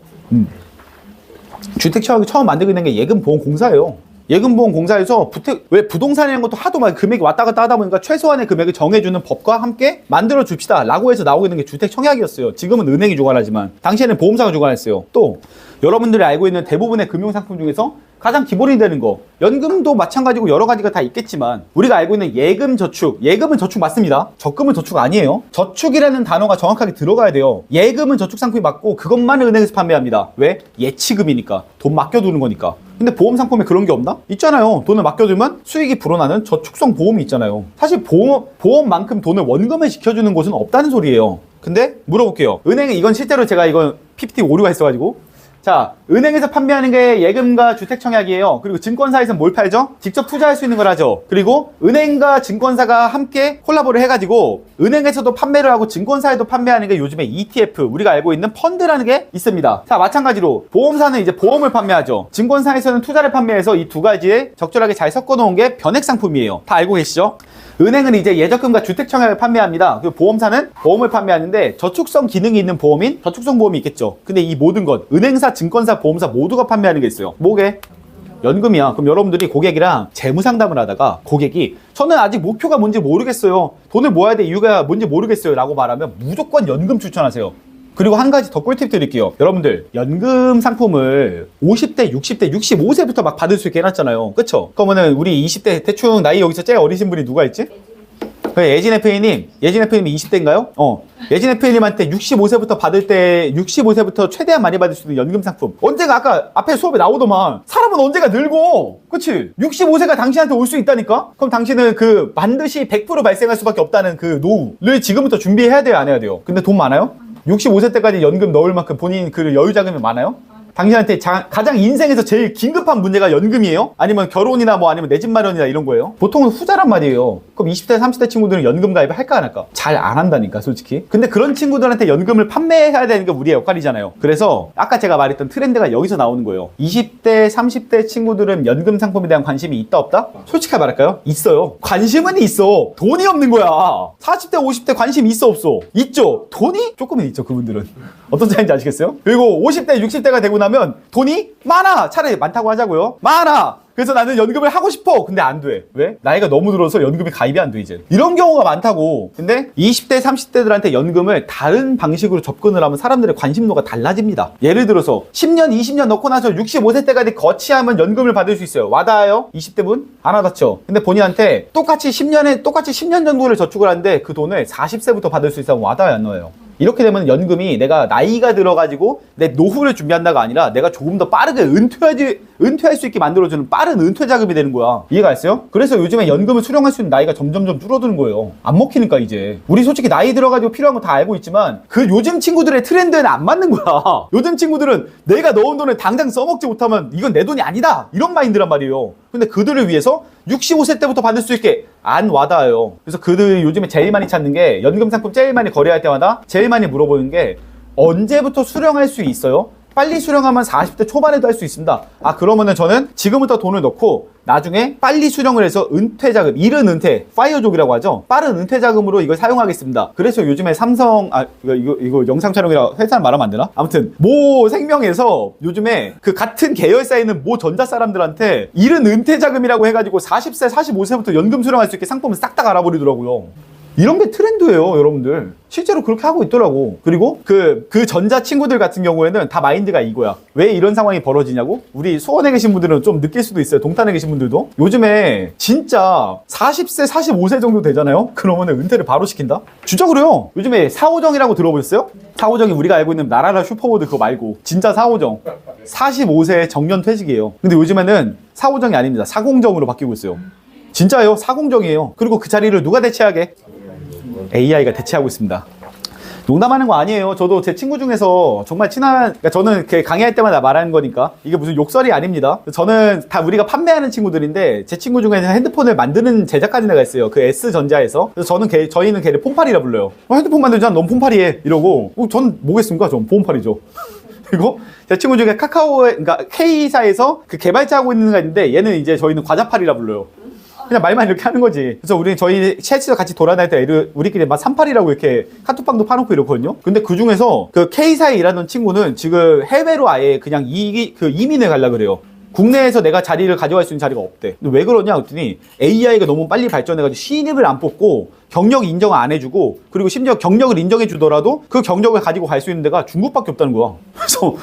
주택청약이 처음 만들고 있는 게 예금보험공사예요. 예금보험공사에서 왜 부동산이라는 것도 하도 막 금액이 왔다 갔다 하다 보니까 최소한의 금액을 정해주는 법과 함께 만들어 줍시다 라고 해서 나오고 있는 게 주택청약이었어요. 지금은 은행이 주관하지만 당시에는 보험사가 주관했어요. 또 여러분들이 알고 있는 대부분의 금융상품 중에서 가장 기본이 되는 거, 연금도 마찬가지고 여러 가지가 다 있겠지만 우리가 알고 있는 예금저축, 예금은 저축 맞습니다. 적금은 저축 아니에요. 저축이라는 단어가 정확하게 들어가야 돼요. 예금은 저축 상품이 맞고 그것만 은행에서 판매합니다. 왜? 예치금이니까. 돈 맡겨두는 거니까. 근데 보험 상품에 그런 게 없나? 있잖아요. 돈을 맡겨두면 수익이 불어나는 저축성 보험이 있잖아요. 사실 보험만큼 돈을 원금에 지켜주는 곳은 없다는 소리예요. 근데 물어볼게요. 은행은 이건 실제로 제가 이건 PPT 오류가 있어가지고 자, 은행에서 판매하는 게 예금과 주택청약이에요. 그리고 증권사에서는 뭘 팔죠? 직접 투자할 수 있는 걸 하죠. 그리고 은행과 증권사가 함께 콜라보를 해가지고 은행에서도 판매를 하고 증권사에도 판매하는 게 요즘에 ETF, 우리가 알고 있는 펀드라는 게 있습니다. 자, 마찬가지로 보험사는 이제 보험을 판매하죠. 증권사에서는 투자를 판매해서 이 두 가지에 적절하게 잘 섞어놓은 게 변액 상품이에요. 다 알고 계시죠? 은행은 이제 예적금과 주택청약을 판매합니다. 그리고 보험사는 보험을 판매하는데 저축성 기능이 있는 보험인 저축성 보험이 있겠죠. 근데 이 모든 것, 은행사, 증권사, 보험사 모두가 판매하는 게 있어요. 뭐게? 연금이야. 그럼 여러분들이 고객이랑 재무 상담을 하다가 고객이 저는 아직 목표가 뭔지 모르겠어요. 돈을 모아야 될 이유가 뭔지 모르겠어요. 라고 말하면 무조건 연금 추천하세요. 그리고 한 가지 더 꿀팁 드릴게요. 여러분들 연금 상품을 50대, 60대, 65세부터 막 받을 수 있게 해놨잖아요. 그쵸? 그러면은 우리 20대 대충 나이 여기서 제일 어리신 분이 누가 있지? 예진 FA님 20대인가요? 예진 FA님한테 65세부터 받을 때 65세부터 최대한 많이 받을 수 있는 연금 상품. 언제가 아까 앞에 수업에 나오더만 사람은 언제가 늙어. 그치? 65세가 당신한테 올 수 있다니까? 그럼 당신은 그 반드시 100% 발생할 수밖에 없다는 그 노후를 지금부터 준비해야 돼요, 안 해야 돼요? 근데 돈 많아요? 65세 때까지 연금 넣을 만큼 본인 그 여유 자금이 많아요? 당신한테 가장 인생에서 제일 긴급한 문제가 연금이에요? 아니면 결혼이나 뭐 아니면 내 집 마련이나 이런 거예요? 보통은 후자란 말이에요. 그럼 20대, 30대 친구들은 연금 가입을 할까 안 할까? 잘 안 한다니까, 솔직히. 근데 그런 친구들한테 연금을 판매해야 되는 게 우리의 역할이잖아요. 그래서 아까 제가 말했던 트렌드가 여기서 나오는 거예요. 20대, 30대 친구들은 연금 상품에 대한 관심이 있다 없다? 솔직하게 말할까요? 있어요. 관심은 있어. 돈이 없는 거야. 40대, 50대 관심 있어 없어? 있죠. 돈이 조금은 있죠, 그분들은. 어떤 차이인지 아시겠어요? 그리고 50대, 60대가 되고 나면 돈이 많아. 차라리 많다고 하자고요. 많아. 그래서 나는 연금을 하고 싶어. 근데 안 돼. 왜? 나이가 너무 들어서 연금이 가입이 안 돼, 이제. 이런 경우가 많다고. 근데 20대, 30대들한테 연금을 다른 방식으로 접근을 하면 사람들의 관심도가 달라집니다. 예를 들어서 10년, 20년 넣고 나서 65세 때까지 거치하면 연금을 받을 수 있어요. 와닿아요? 20대 분? 안 와닿죠? 근데 본인한테 똑같이 10년 정도를 저축을 하는데 그 돈을 40세부터 받을 수 있으면 와닿아요, 안 와요? 이렇게 되면 연금이 내가 나이가 들어가지고 내 노후를 준비한다가 아니라 내가 조금 더 빠르게 은퇴할 수 있게 만들어주는 빠른 은퇴 자금이 되는 거야. 이해가 됐어요? 그래서 요즘에 연금을 수령할 수 있는 나이가 점점점 줄어드는 거예요. 안 먹히니까 이제. 우리 솔직히 나이 들어가지고 필요한 거 다 알고 있지만 그 요즘 친구들의 트렌드에는 안 맞는 거야. 요즘 친구들은 내가 넣은 돈을 당장 써먹지 못하면 이건 내 돈이 아니다. 이런 마인드란 말이에요. 근데 그들을 위해서 65세 때부터 받을 수 있게 안 와닿아요. 그래서 그들이 요즘에 제일 많이 찾는 게 연금 상품 제일 많이 거래할 때마다 제일 많이 물어보는 게 언제부터 수령할 수 있어요? 빨리 수령하면 40대 초반에도 할 수 있습니다. 아, 그러면은 저는 지금부터 돈을 넣고 나중에 빨리 수령을 해서 은퇴자금, 이른 은퇴, 파이어족이라고 하죠. 빠른 은퇴자금으로 이걸 사용하겠습니다. 그래서 요즘에 삼성, 이거 영상 촬영이라 회사는 말하면 안 되나? 아무튼 모 생명에서 요즘에 그 같은 계열사에 있는 모 전자 사람들한테 이른 은퇴자금이라고 해가지고 40세, 45세부터 연금 수령할 수 있게 상품을 싹 다 알아버리더라고요. 이런 게 트렌드예요, 여러분들. 실제로 그렇게 하고 있더라고. 그리고 그 전자 친구들 같은 경우에는 다 마인드가 이거야. 왜 이런 상황이 벌어지냐고? 우리 수원에 계신 분들은 좀 느낄 수도 있어요. 동탄에 계신 분들도. 요즘에 진짜 40세, 45세 정도 되잖아요? 그러면 은퇴를 바로 시킨다? 진짜 그래요. 요즘에 사오정이라고 들어보셨어요? 사오정이 우리가 알고 있는 나라라 슈퍼보드 그거 말고 진짜 사오정. 45세 정년 퇴직이에요. 근데 요즘에는 사오정이 아닙니다. 사공정으로 바뀌고 있어요. 진짜예요. 사공정이에요. 그리고 그 자리를 누가 대체하게? AI가 대체하고 있습니다. 농담하는 거 아니에요. 저도 제 친구 중에서 정말 친한, 그러니까 저는 이렇게 강의할 때마다 말하는 거니까 이게 무슨 욕설이 아닙니다. 저는 다 우리가 판매하는 친구들인데 제 친구 중에는 핸드폰을 만드는 제작하는 애가 있어요. 그 S전자에서. 그래서 저희는 걔를 폰팔이라 불러요. 핸드폰 만들잖아. 넌 폰팔이해. 이러고. 전 뭐겠습니까? 전 폰팔이죠. 그리고 제 친구 중에 그러니까 K사에서 그 개발자하고 있는 애가 있는데 얘는 이제 저희는 과자팔이라 불러요. 그냥 말만 이렇게 하는 거지. 그래서 우리 저희 셋이서 같이 돌아다닐 때 우리끼리 막 38이라고 이렇게 카톡방도 파놓고 이러거든요. 근데 그 중에서 그 K사에 일하는 친구는 지금 해외로 아예 그냥 이민을 가려고 그래요. 국내에서 내가 자리를 가져갈 수 있는 자리가 없대. 근데 왜 그러냐 했더니 AI가 너무 빨리 발전해가지고 신입을 안 뽑고 경력 인정 안 해주고 그리고 심지어 경력을 인정해 주더라도 그 경력을 가지고 갈 수 있는 데가 중국밖에 없다는 거야. 그래서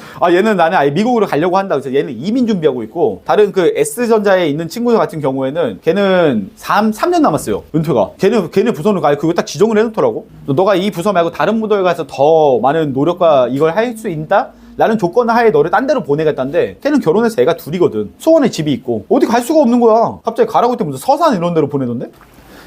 나는 아예 미국으로 가려고 한다. 그래서 얘는 이민 준비하고 있고 다른 그 S전자에 있는 친구들 같은 경우에는 걔는 3년 남았어요. 은퇴가. 걔는 부서를 가요. 그거 딱 지정을 해놓더라고. 너가 이 부서 말고 다른 부서에 가서 더 많은 노력과 이걸 할 수 있다? 라는 조건 하에 너를 딴 데로 보내겠다는데 걔는 결혼해서 애가 둘이거든. 수원에 집이 있고 어디 갈 수가 없는 거야. 갑자기 가라고 했더니 무슨 서산 이런 데로 보내던데?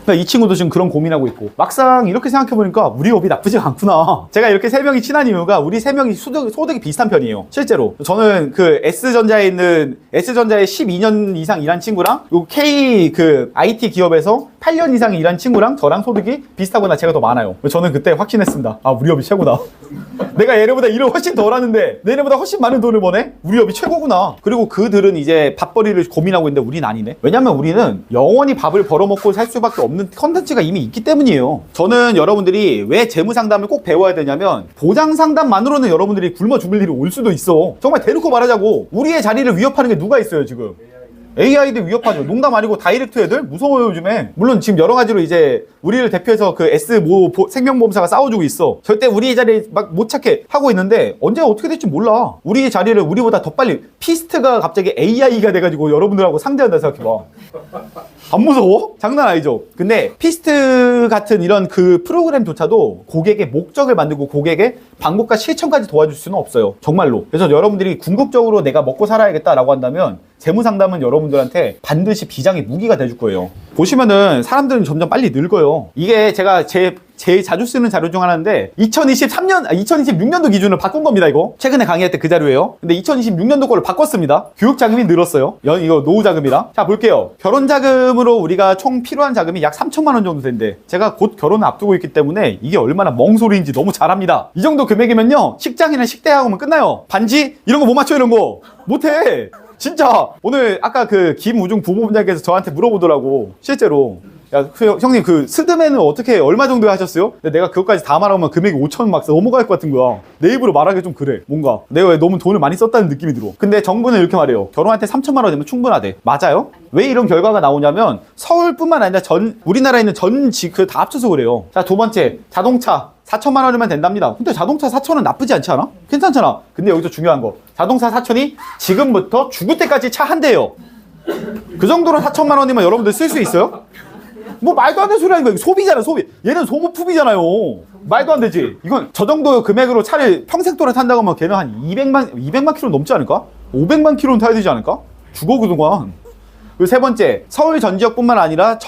그러니까 이 친구도 지금 그런 고민하고 있고 막상 이렇게 생각해보니까 우리 업이 나쁘지가 않구나. 제가 이렇게 세 명이 친한 이유가 우리 세 명이 소득이 비슷한 편이에요. 실제로 저는 그 S전자에 12년 이상 일한 친구랑 요 K 그 IT 기업에서 8년 이상 일한 친구랑 저랑 소득이 비슷하거나 제가 더 많아요. 저는 그때 확신했습니다. 아, 우리 업이 최고다. 내가 얘네보다 일을 훨씬 덜 하는데 얘네보다 훨씬 많은 돈을 버네? 우리 업이 최고구나. 그리고 그들은 이제 밥벌이를 고민하고 있는데 우리는 아니네. 왜냐면 우리는 영원히 밥을 벌어먹고 살 수밖에 없는 컨텐츠가 이미 있기 때문이에요. 저는 여러분들이 왜 재무상담을 꼭 배워야 되냐면 보장상담만으로는 여러분들이 굶어 죽을 일이 올 수도 있어. 정말 대놓고 말하자고 우리의 자리를 위협하는 게 누가 있어요 지금? AI들 위협하죠. 농담 아니고 다이렉트 애들 무서워요 요즘에. 물론 지금 여러 가지로 이제 우리를 대표해서 그 생명보험사가 싸워주고 있어. 절대 우리 자리에 막 못 찾게 하고 있는데 언제 어떻게 될지 몰라. 우리의 자리를 우리보다 더 빨리 피스트가 갑자기 AI가 돼가지고 여러분들하고 상대한다 생각해봐. 안 무서워? 장난 아니죠? 근데 피스트 같은 이런 그 프로그램조차도 고객의 목적을 만들고 고객의 방법과 실천까지 도와줄 수는 없어요. 정말로. 그래서 여러분들이 궁극적으로 내가 먹고 살아야겠다라고 한다면 재무상담은 여러분들한테 반드시 비장의 무기가 돼줄 거예요. 보시면은 사람들은 점점 빨리 늙어요. 이게 제가 제일 자주 쓰는 자료 중 하나인데 2026년도 기준을 바꾼 겁니다. 이거 최근에 강의할 때 그 자료예요. 근데 2026년도 걸로 바꿨습니다. 교육자금이 늘었어요. 이거 노후자금이랑. 자 볼게요. 결혼자금으로 우리가 총 필요한 자금이 약 3천만 원 정도 된대. 제가 곧 결혼을 앞두고 있기 때문에 이게 얼마나 멍소리인지 너무 잘 압니다. 이 정도 금액이면요 식장이나 식대하고면 끝나요. 반지 이런 거 못 맞춰. 이런 거 못해. 진짜 오늘 아까 그 김우중 부부장께서 저한테 물어보더라고. 실제로 야 형님 그 스드메는 어떻게 얼마 정도 하셨어요? 근데 내가 그것까지 다 말하면 금액이 5천 막 넘어갈 것 같은 거야. 내 입으로 말하기 좀 그래. 뭔가 내가 왜 너무 돈을 많이 썼다는 느낌이 들어. 근데 정부는 이렇게 말해요. 결혼할 때 3천만 원이면 충분하대. 맞아요? 왜 이런 결과가 나오냐면 서울뿐만 아니라 우리나라에 있는 전 지역 다 합쳐서 그래요. 자 두 번째 자동차 4천만 원이면 된답니다. 근데 자동차 4천은 나쁘지 않지 않아? 괜찮잖아. 근데 여기서 중요한 거 자동차 4천이 지금부터 죽을 때까지 차 한 대예요. 그 정도로 4천만 원이면 여러분들 쓸 수 있어요? 뭐 말도 안 되는 소리 하는 거야. 소비잖아 소비. 얘는 소모품이잖아요. 말도 안 되지. 이건 저 정도 금액으로 차를 평생 동안 탄다고 하면 걔는 한 200만 킬로 넘지 않을까? 500만 킬로는 타야 되지 않을까? 죽어 그동안. 그리고 세 번째 서울 전 지역뿐만 아니라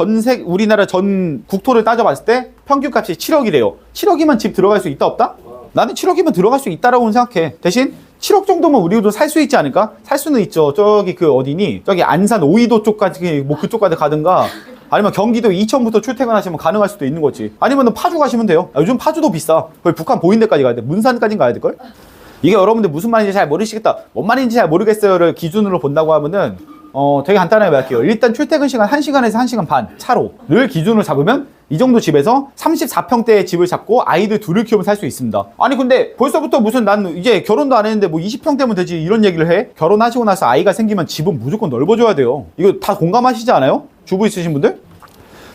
우리나라 전 국토를 따져봤을 때 평균값이 7억이래요. 7억이면 집 들어갈 수 있다 없다? 나는 7억이면 들어갈 수 있다라고 생각해. 대신 7억 정도면 우리도 살 수 있지 않을까? 살 수는 있죠. 저기 그 어디니? 저기 안산 오이도 쪽까지 뭐 그쪽까지 가든가 아니면 경기도 이천부터 출퇴근하시면 가능할 수도 있는 거지. 아니면 파주 가시면 돼요. 요즘 파주도 비싸. 거의 북한 보이는 데까지 가야 돼. 문산까지 가야 될걸? 이게 여러분들 무슨 말인지 잘 모르시겠다. 뭔 말인지 잘 모르겠어요를 기준으로 본다고 하면은 되게 간단하게 말할게요. 일단 출퇴근 시간 1시간에서 1시간 반 차로를 기준으로 잡으면 이 정도 집에서 34평대의 집을 잡고 아이들 둘을 키우면 살 수 있습니다. 아니 근데 벌써부터 무슨 난 이제 결혼도 안 했는데 뭐 20평대면 되지 이런 얘기를 해? 결혼하시고 나서 아이가 생기면 집은 무조건 넓어줘야 돼요. 이거 다 공감하시지 않아요? 주부 있으신 분들?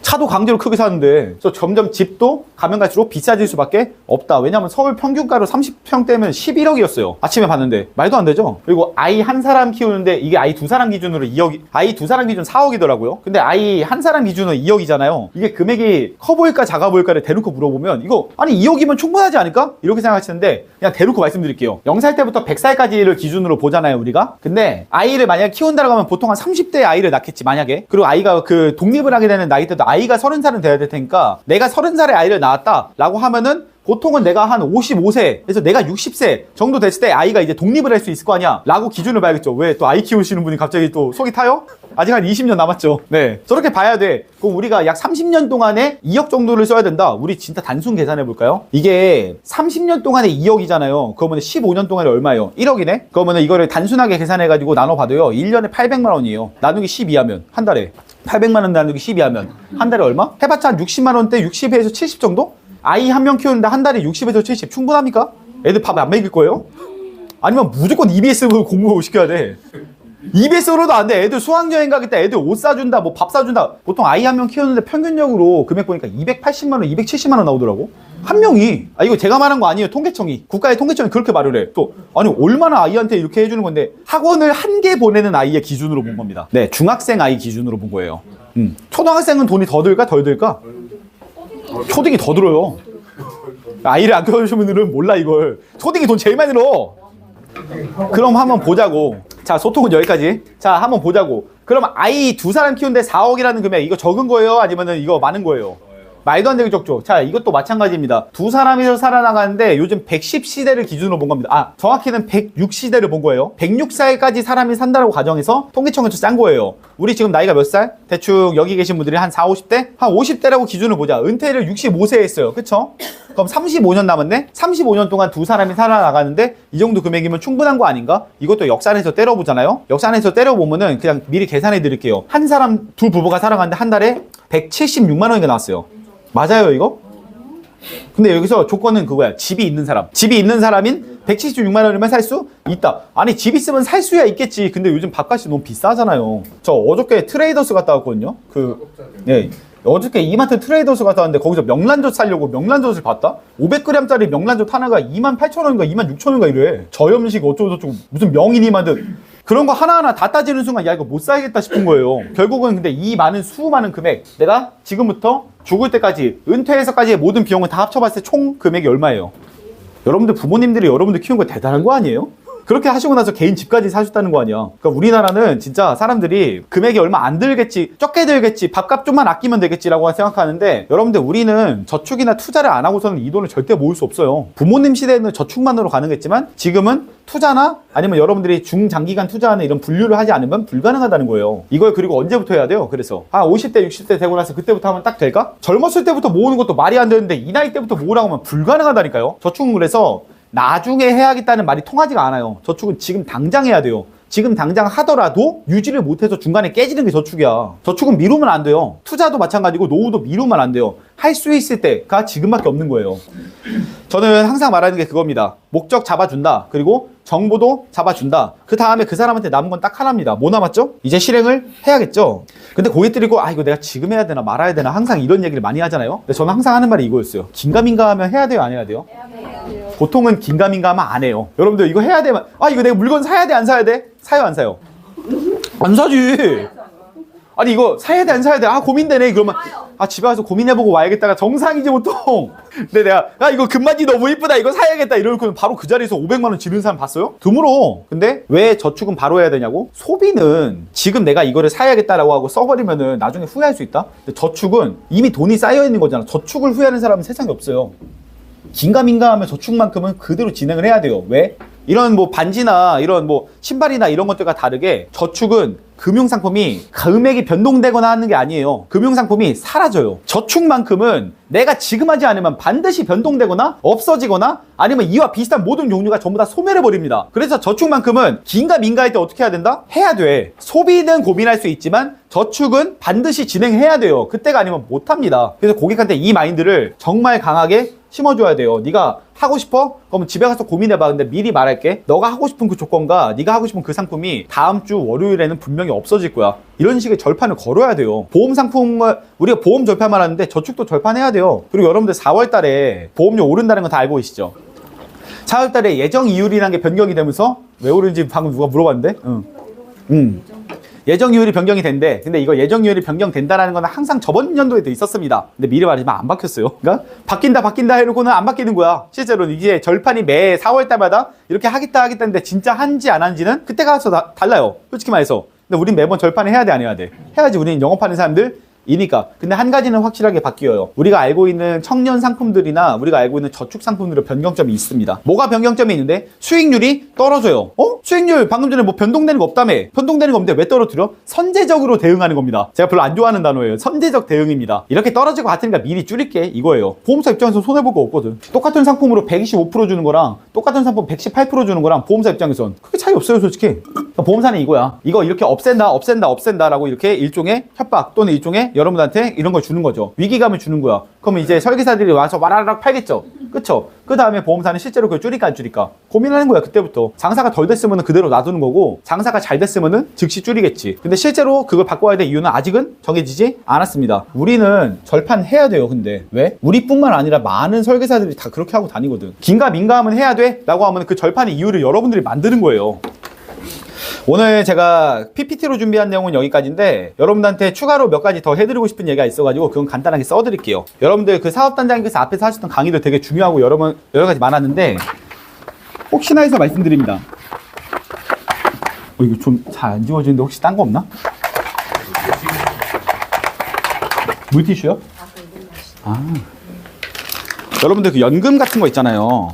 차도 강제로 크게 사는데 그래서 점점 집도 가면 갈수록 비싸질 수밖에 없다. 왜냐면 서울 평균가로 30평대면 11억이었어요. 아침에 봤는데 말도 안 되죠. 그리고 아이 한 사람 키우는데 이게 아이 두 사람 기준으로 2억, 아이 두 사람 기준 4억이더라고요. 근데 아이 한 사람 기준으로 2억이잖아요. 이게 금액이 커 보일까 작아 보일까를 대놓고 물어보면 이거 아니 2억이면 충분하지 않을까? 이렇게 생각하시는데 그냥 대놓고 말씀드릴게요. 0살 때부터 100살까지를 기준으로 보잖아요 우리가. 근데 아이를 만약에 키운다라고 하면 보통 한 30대 아이를 낳겠지 만약에. 그리고 아이가 그 독립을 하게 되는 나이 때도 아이가 30살은 돼야 될 테니까 내가 30살에 아이를 낳았다 라고 하면은 보통은 내가 한 55세 그래서 내가 60세 정도 됐을 때 아이가 이제 독립을 할 수 있을 거 아니야 라고 기준을 봐야겠죠. 왜 또 아이 키우시는 분이 갑자기 또 속이 타요? 아직 한 20년 남았죠. 네, 저렇게 봐야 돼. 그럼 우리가 약 30년 동안에 2억 정도를 써야 된다. 우리 진짜 단순 계산해 볼까요? 이게 30년 동안에 2억이잖아요. 그러면 15년 동안에 얼마예요? 1억이네? 그러면 이거를 단순하게 계산해가지고 나눠봐도요 1년에 800만 원이에요. 나누기 12하면 한 달에 800만 원 나누기 12하면 한 달에 얼마? 해봤자 한 60만 원대 60에서 70 정도? 아이 한 명 키우는데 한 달에 60에서 70 충분합니까? 애들 밥 안 먹일 거예요? 아니면 무조건 EBS로 공부 시켜야 돼. EBS로도 안 돼. 애들 수학여행 가겠다. 애들 옷 사준다. 뭐 밥 사준다. 보통 아이 한 명 키우는데 평균적으로 금액 보니까 280만 원, 270만 원 나오더라고. 한 명이. 아 이거 제가 말한 거 아니에요. 통계청이. 국가의 통계청이 그렇게 말을 해. 또 아니 얼마나 아이한테 이렇게 해주는 건데 학원을 한 개 보내는 아이의 기준으로 본 겁니다. 네, 중학생 아이 기준으로 본 거예요. 초등학생은 돈이 더 들까 덜 들까? 초딩이 더 들어요. 아이를 안 키워주시는 분들은 몰라 이걸. 초딩이 돈 제일 많이 들어. 그럼 한번 보자고. 자, 소통은 여기까지. 자, 한번 보자고. 그럼 아이 두 사람 키우는데 4억이라는 금액 이거 적은 거예요? 아니면은 이거 많은 거예요? 말도 안 되게 적죠. 자, 이것도 마찬가지입니다. 두 사람이서 살아나가는데 요즘 110시대를 기준으로 본 겁니다. 아, 정확히는 106시대를 본 거예요. 106살까지 사람이 산다라고 가정해서 통계청에서 짠 거예요. 우리 지금 나이가 몇 살? 대충 여기 계신 분들이 한 4, 50대? 한 50대라고 기준을 보자. 은퇴를 65세에 했어요. 그쵸? 그럼 35년 남았네? 35년 동안 두 사람이 살아나가는데 이 정도 금액이면 충분한 거 아닌가? 이것도 역산해서 때려보잖아요? 역산해서 때려보면은 그냥 미리 계산해 드릴게요. 한 사람, 두 부부가 살아가는데 한 달에 176만 원이가 나왔어요. 맞아요, 이거? 근데 여기서 조건은 그거야. 집이 있는 사람. 집이 있는 사람인 176만 원이면 살 수 있다. 아니 집 있으면 살 수야 있겠지. 근데 요즘 밥값이 너무 비싸잖아요. 저 어저께 트레이더스 갔다 왔거든요. 네. 어저께 이마트 트레이더스 갔다 왔는데 거기서 명란젓 사려고 명란젓을 봤다? 500g짜리 명란젓 하나가 28,000원인가 26,000원인가 이래. 저염식 어쩌고저쩌고 무슨 명인이 만든 그런 거 하나하나 다 따지는 순간 야 이거 못 사야겠다 싶은 거예요. 결국은 근데 이 많은 수많은 금액 내가 지금부터 죽을 때까지 은퇴해서까지의 모든 비용을 다 합쳐봤을 때 총 금액이 얼마예요? 여러분들 부모님들이 여러분들 키운 거 대단한 거 아니에요? 그렇게 하시고 나서 개인 집까지 사셨다는 거 아니야. 그러니까 우리나라는 진짜 사람들이 금액이 얼마 안 들겠지, 적게 들겠지, 밥값 좀만 아끼면 되겠지라고 생각하는데 여러분들 우리는 저축이나 투자를 안 하고서는 이 돈을 절대 모을 수 없어요. 부모님 시대에는 저축만으로 가능했지만 지금은 투자나 아니면 여러분들이 중장기간 투자하는 이런 분류를 하지 않으면 불가능하다는 거예요. 이걸 그리고 언제부터 해야 돼요? 그래서 50대, 60대 되고 나서 그때부터 하면 딱 될까? 젊었을 때부터 모으는 것도 말이 안 되는데 이 나이 때부터 모으라고 하면 불가능하다니까요. 저축은 그래서 나중에 해야겠다는 말이 통하지가 않아요. 저축은 지금 당장 해야 돼요. 지금 당장 하더라도 유지를 못해서 중간에 깨지는 게 저축이야. 저축은 미루면 안 돼요. 투자도 마찬가지고 노후도 미루면 안 돼요. 할 수 있을 때가 지금밖에 없는 거예요. 저는 항상 말하는 게 그겁니다. 목적 잡아준다. 그리고 정보도 잡아준다. 그 다음에 그 사람한테 남은 건 딱 하나입니다. 뭐 남았죠? 이제 실행을 해야겠죠. 근데 고객들이고 이거 내가 지금 해야 되나 말아야 되나 항상 이런 얘기를 많이 하잖아요. 근데 저는 항상 하는 말이 이거였어요. 긴가민가 하면 해야 돼요 안 해야 돼요? 보통은 긴가민가 하면 안 해요. 여러분들 이거 해야 되면 이거 내가 물건 사야 돼 안 사야 돼? 사요 안 사요? 안 사지. 아니 이거 사야 돼 안 사야 돼? 고민되네. 그러면 집에 가서 고민해보고 와야겠다가 정상이지 보통. 근데 내가 이거 금반지 너무 이쁘다 이거 사야겠다 이러면 바로 그 자리에서 500만 원 지르는 사람 봤어요? 드물어. 근데 왜 저축은 바로 해야 되냐고? 소비는 지금 내가 이거를 사야겠다라고 하고 써버리면은 나중에 후회할 수 있다? 근데 저축은 이미 돈이 쌓여 있는 거잖아. 저축을 후회하는 사람은 세상에 없어요. 긴가민가 하면 저축만큼은 그대로 진행을 해야 돼요. 왜? 이런 뭐 반지나 이런 뭐 신발이나 이런 것들과 다르게 저축은 금융상품이 금액이 변동되거나 하는 게 아니에요. 금융상품이 사라져요. 저축만큼은 내가 지금 하지 않으면 반드시 변동되거나 없어지거나 아니면 이와 비슷한 모든 종류가 전부 다 소멸해버립니다. 그래서 저축만큼은 긴가민가 할 때 어떻게 해야 된다? 해야 돼. 소비는 고민할 수 있지만 저축은 반드시 진행해야 돼요. 그때가 아니면 못합니다. 그래서 고객한테 이 마인드를 정말 강하게 심어줘야 돼요. 네가 하고 싶어? 그럼 집에 가서 고민해봐. 근데 미리 말할게. 너가 하고 싶은 그 조건과 네가 하고 싶은 그 상품이 다음 주 월요일에는 분명히 없어질 거야. 이런 식의 절판을 걸어야 돼요. 보험 상품을 우리가 보험 절판만 하는데 저축도 절판해야 돼요. 그리고 여러분들 4월 달에 보험료 오른다는 거 다 알고 계시죠? 4월 달에 예정 이율이라는 게 변경이 되면서 왜 오른지 방금 누가 물어봤는데? 예정 이율이 변경이 된대. 근데 이거 예정 이율이 변경된다라는 건 항상 저번 연도에도 있었습니다. 근데 미리 말하지만 안 바뀌었어요. 그러니까 바뀐다 해놓고는 안 바뀌는 거야. 실제로는 이제 절판이 매 4월 달마다 이렇게 하겠다 했는데 진짜 한지 안 한지는 그때 가서 달라요. 솔직히 말해서. 근데 우린 매번 절판을 해야 돼 안 해야 돼? 해야지. 우리는 영업하는 사람들 이니까. 근데 한 가지는 확실하게 바뀌어요. 우리가 알고 있는 청년 상품들이나 우리가 알고 있는 저축 상품들은 변경점이 있습니다. 뭐가 변경점이 있는데? 수익률이 떨어져요. 수익률 방금 전에 뭐 변동되는 거 없다며. 변동되는 거 없는데 왜 떨어뜨려? 선제적으로 대응하는 겁니다. 제가 별로 안 좋아하는 단어예요. 선제적 대응입니다. 이렇게 떨어질 것 같으니까 미리 줄일게 이거예요. 보험사 입장에서 손해볼 거 없거든. 똑같은 상품으로 125% 주는 거랑 똑같은 상품 118% 주는 거랑 보험사 입장에선 크게 차이 없어요 솔직히. 그러니까 보험사는 이거야. 이거 이렇게 없앤다라고 이렇게 일종의 협박 또는 일종의 여러분한테 이런 걸 주는 거죠. 위기감을 주는 거야. 그러면 이제 설계사들이 와서 와라락 팔겠죠. 그쵸? 그 다음에 보험사는 실제로 그걸 줄일까 안 줄일까 고민하는 거야. 그때부터. 장사가 덜 됐으면 그대로 놔두는 거고 장사가 잘 됐으면 즉시 줄이겠지. 근데 실제로 그걸 바꿔야 될 이유는 아직은 정해지지 않았습니다. 우리는 절판해야 돼요. 근데 왜? 우리뿐만 아니라 많은 설계사들이 다 그렇게 하고 다니거든. 긴가민가 하면 해야 돼? 라고 하면 그 절판의 이유를 여러분들이 만드는 거예요. 오늘 제가 PPT로 준비한 내용은 여기까지인데 여러분들한테 추가로 몇 가지 더 해드리고 싶은 얘기가 있어가지고 그건 간단하게 써드릴게요. 여러분들 그 사업단장님께서 앞에서 하셨던 강의도 되게 중요하고 여러 가지 많았는데 혹시나 해서 말씀드립니다. 이거 좀 잘 안 지워지는데 혹시 딴 거 없나? 물티슈요? 여러분들 그 연금 같은 거 있잖아요.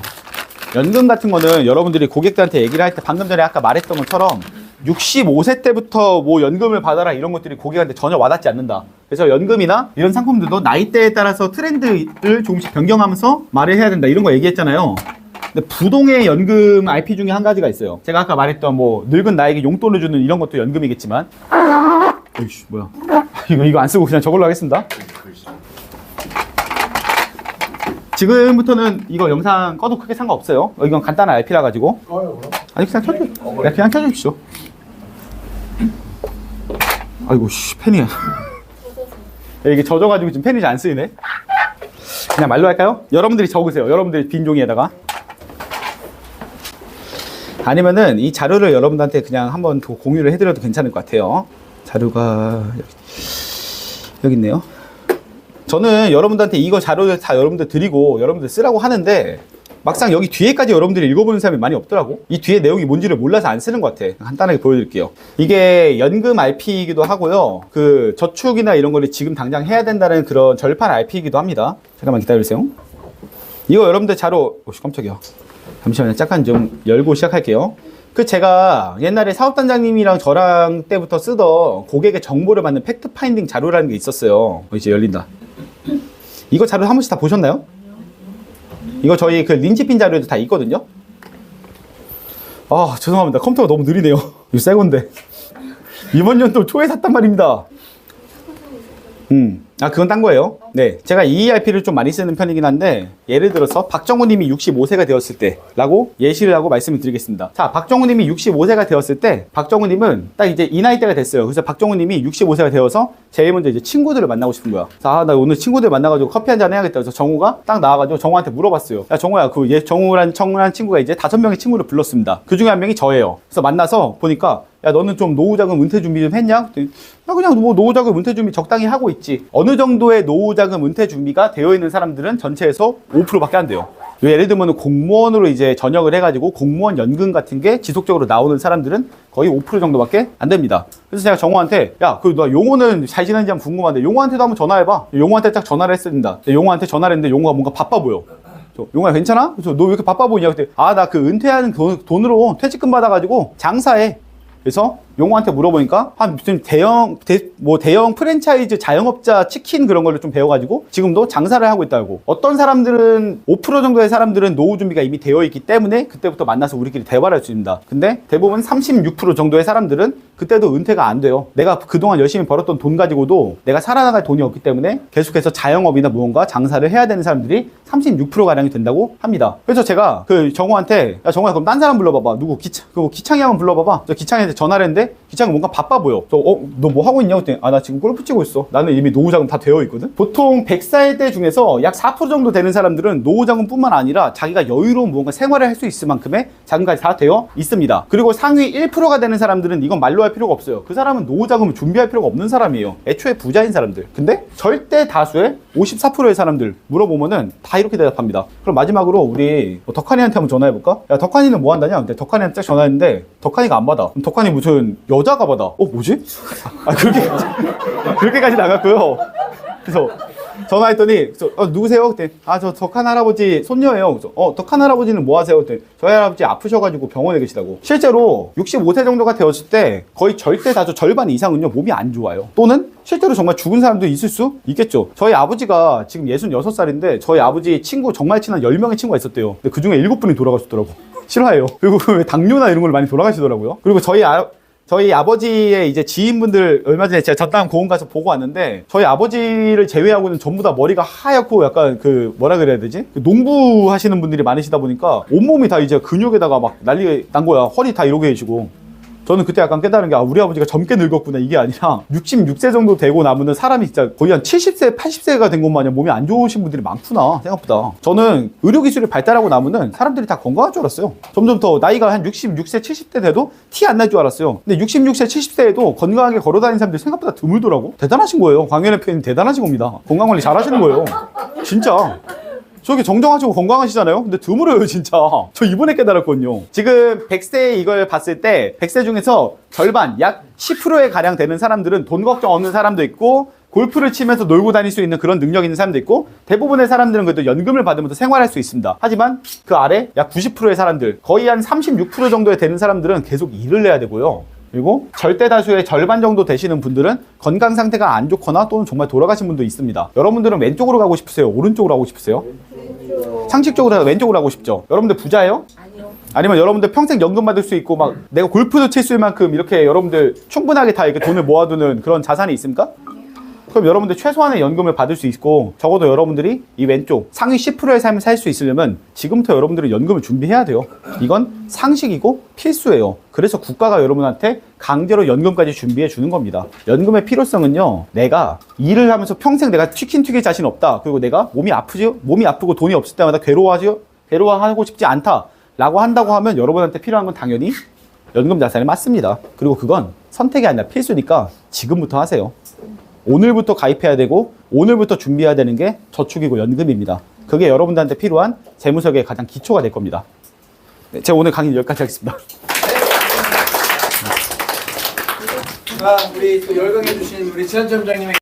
연금 같은 거는 여러분들이 고객들한테 얘기를 할 때 방금 전에 아까 말했던 것처럼 65세 때부터 뭐 연금을 받아라 이런 것들이 고객한테 전혀 와닿지 않는다. 그래서 연금이나 이런 상품들도 나이대에 따라서 트렌드를 조금씩 변경하면서 말을 해야 된다. 이런 거 얘기했잖아요. 근데 부동의 연금 IP 중에 한 가지가 있어요. 제가 아까 말했던 뭐 늙은 나에게 용돈을 주는 이런 것도 연금이겠지만 어이씨 뭐야 이거 안 쓰고 그냥 저걸로 하겠습니다. 지금부터는 이거 영상 꺼도 크게 상관없어요. 이건 간단한 RP라 가지고.
꺼요 그럼?
아니 그냥 그냥 켜주십시오. 아이고 씨 펜이야. 이게 젖어가지고 지금 펜이 잘 안 쓰이네. 그냥 말로 할까요? 여러분들이 적으세요. 여러분들이 빈 종이에다가. 아니면은 이 자료를 여러분들한테 그냥 한번 공유를 해드려도 괜찮을 것 같아요. 자료가 여기 있네요. 저는 여러분들한테 이거 자료를 다 여러분들 드리고 여러분들 쓰라고 하는데 막상 여기 뒤에까지 여러분들이 읽어보는 사람이 많이 없더라고. 이 뒤에 내용이 뭔지를 몰라서 안 쓰는 것 같아. 간단하게 보여드릴게요. 이게 연금 RP이기도 하고요. 그 저축이나 이런 거를 지금 당장 해야 된다는 그런 절판 RP이기도 합니다. 잠깐만 기다려주세요. 이거 여러분들 자료, 오씨 깜짝이야. 잠시만요. 잠깐 좀 열고 시작할게요. 그 제가 옛날에 사업단장님이랑 저랑 때부터 쓰던 고객의 정보를 받는 팩트 파인딩 자료라는 게 있었어요. 이제 열린다. 이거 자료 한 번씩 다 보셨나요? 이거 저희 그 린치핀 자료에도 다 있거든요. 아 죄송합니다. 컴퓨터가 너무 느리네요. 이거 새 건데 이번 연도 초에 샀단 말입니다. 아 그건 딴 거예요. 네, 제가 EERP를 좀 많이 쓰는 편이긴 한데 예를 들어서 박정우 님이 65세가 되었을 때 라고 예시를 하고 말씀을 드리겠습니다. 자, 박정우 님이 65세가 되었을 때 박정우 님은 딱 이제 이 나이대가 됐어요. 그래서 박정우 님이 65세가 되어서 제일 먼저 이제 친구들을 만나고 싶은 거야. 자, 나 오늘 친구들 만나가지고 커피 한잔 해야겠다. 그래서 정우가 딱 나와가지고 정우한테 물어봤어요. 야 정우야, 그 정우란 친구가 이제 5명의 친구를 불렀습니다. 그 중에 한 명이 저예요. 그래서 만나서 보니까 야 너는 좀 노후자금 은퇴 준비 좀 했냐? 나 그냥 뭐 노후자금 은퇴 준비 적당히 하고 있지. 어느 정도의 노후자금 은퇴 준비가 되어 있는 사람들은 전체에서 5%밖에 안 돼요. 예를 들면 공무원으로 이제 전역을 해가지고 공무원 연금 같은 게 지속적으로 나오는 사람들은 거의 5% 정도밖에 안 됩니다. 그래서 제가 정우한테 야, 그 너 용호는 잘 지내는지 한번 궁금한데 용호한테도 한번 전화해봐. 용호한테 딱 전화를 했습니다. 용호한테 전화를 했는데 용호가 뭔가 바빠 보여. 용호야 괜찮아? 그래서 너 왜 이렇게 바빠 보이냐? 그때 아, 나 그 은퇴하는 돈으로 퇴직금 받아가지고 장사해. 그래서 용호한테 물어보니까 한 무슨 대형 프랜차이즈 자영업자 치킨 그런 걸로 좀 배워가지고 지금도 장사를 하고 있다고. 어떤 사람들은 5% 정도의 사람들은 노후 준비가 이미 되어 있기 때문에 그때부터 만나서 우리끼리 대화를 할 수 있습니다. 근데 대부분 36% 정도의 사람들은 그때도 은퇴가 안 돼요. 내가 그동안 열심히 벌었던 돈 가지고도 내가 살아나갈 돈이 없기 때문에 계속해서 자영업이나 무언가 장사를 해야 되는 사람들이 36%가량이 된다고 합니다. 그래서 제가 그 정우한테 야 정우야 그럼 딴 사람 불러봐봐. 누구 기창이 한번 불러봐봐. 저 기창이한테 전화를 했는데 기창이 뭔가 바빠 보여. 너 뭐 하고 있냐고 했더니 아, 나 지금 골프 치고 있어. 나는 이미 노후자금 다 되어 있거든. 보통 100세대 중에서 약 4% 정도 되는 사람들은 노후자금뿐만 아니라 자기가 여유로운 무언가 생활을 할 수 있을 만큼의 자금까지 다 되어 있습니다. 그리고 상위 1%가 되는 사람들은 이건 말로 할 필요가 없어요. 그 사람은 노후자금을 준비할 필요가 없는 사람이에요. 애초에 부자인 사람들. 근데 절대 다수의 54%의 사람들 물어보면은 다 이렇게 대답합니다. 그럼 마지막으로 우리 덕환이한테 한번 전화해볼까? 야 덕환이는 뭐 한다냐? 근데 덕환이한테 딱 전화했는데 덕환이가 안 받아. 그럼 덕환이 무슨 여자가 받아. 뭐지? 아 그렇게까지 나갔고요. 그래서 전화했더니 누구세요? 그때 아 저 덕한 할아버지 손녀예요. 그래서 덕한 할아버지는 뭐 하세요? 그때 저희 할아버지 아프셔가지고 병원에 계시다고. 실제로 65세 정도가 되었을 때 거의 절대 다수 절반 이상은요 몸이 안 좋아요. 또는 실제로 정말 죽은 사람도 있을 수 있겠죠. 저희 아버지가 지금 66살인데 저희 아버지 친구 정말 친한 10명의 친구가 있었대요. 근데 그 중에 7분이 돌아가셨더라고. 실화예요. 그리고 왜 당뇨나 이런 걸 많이 돌아가시더라고요. 그리고 저희 아버지의 이제 지인분들 얼마 전에 제가 전남 고흥 가서 보고 왔는데 저희 아버지를 제외하고는 전부 다 머리가 하얗고 약간 그 뭐라 그래야 되지? 농부 하시는 분들이 많으시다 보니까 온몸이 다 이제 근육에다가 막 난리 난 거야. 허리 다 이러게 해지고. 저는 그때 약간 깨달은 게 우리 아버지가 젊게 늙었구나 이게 아니라 66세 정도 되고 나면은 사람이 진짜 거의 한 70세, 80세가 된 것 마냥 몸이 안 좋으신 분들이 많구나 생각보다. 저는 의료기술이 발달하고 나면은 사람들이 다 건강할 줄 알았어요. 점점 더 나이가 한 66세, 70대 돼도 티 안 날 줄 알았어요. 근데 66세, 70세에도 건강하게 걸어다니는 사람들이 생각보다 드물더라고. 대단하신 거예요. 광현의 표현이 대단하신 겁니다. 건강관리 잘 하시는 거예요. 진짜. 저기 정정하시고 건강하시잖아요? 근데 드물어요, 진짜. 저 이번에 깨달았거든요. 지금 100세 이걸 봤을 때 100세 중에서 절반, 약 10%에 가량 되는 사람들은 돈 걱정 없는 사람도 있고 골프를 치면서 놀고 다닐 수 있는 그런 능력 있는 사람도 있고 대부분의 사람들은 그래도 연금을 받으면서 생활할 수 있습니다. 하지만 그 아래 약 90%의 사람들, 거의 한 36% 정도에 되는 사람들은 계속 일을 해야 되고요. 그리고 절대 다수의 절반 정도 되시는 분들은 건강 상태가 안 좋거나 또는 정말 돌아가신 분도 있습니다. 여러분들은 왼쪽으로 가고 싶으세요? 오른쪽으로 하고 싶으세요? 왼쪽. 상식적으로 왼쪽으로 하고 싶죠? 여러분들 부자예요?
아니요.
아니면 여러분들 평생 연금 받을 수 있고 막 내가 골프도 칠 수 있을 만큼 이렇게 여러분들 충분하게 다 이렇게 돈을 모아두는 그런 자산이 있습니까? 그럼 여러분들 최소한의 연금을 받을 수 있고 적어도 여러분들이 이 왼쪽 상위 10%의 삶을 살 수 있으려면 지금부터 여러분들은 연금을 준비해야 돼요. 이건 상식이고 필수예요. 그래서 국가가 여러분한테 강제로 연금까지 준비해 주는 겁니다. 연금의 필요성은요, 내가 일을 하면서 평생 내가 치킨 튀길 자신 없다. 그리고 내가 몸이 아프고 돈이 없을 때마다 괴로워하고 싶지 않다. 라고 한다고 하면 여러분한테 필요한 건 당연히 연금 자산이 맞습니다. 그리고 그건 선택이 아니라 필수니까 지금부터 하세요. 오늘부터 가입해야 되고 오늘부터 준비해야 되는 게 저축이고 연금입니다. 그게 여러분들한테 필요한 재무설계의 가장 기초가 될 겁니다. 네, 제가 오늘 강의는 여기까지 하겠습니다.
우리 또 열강해 주신 우리 지한점장님의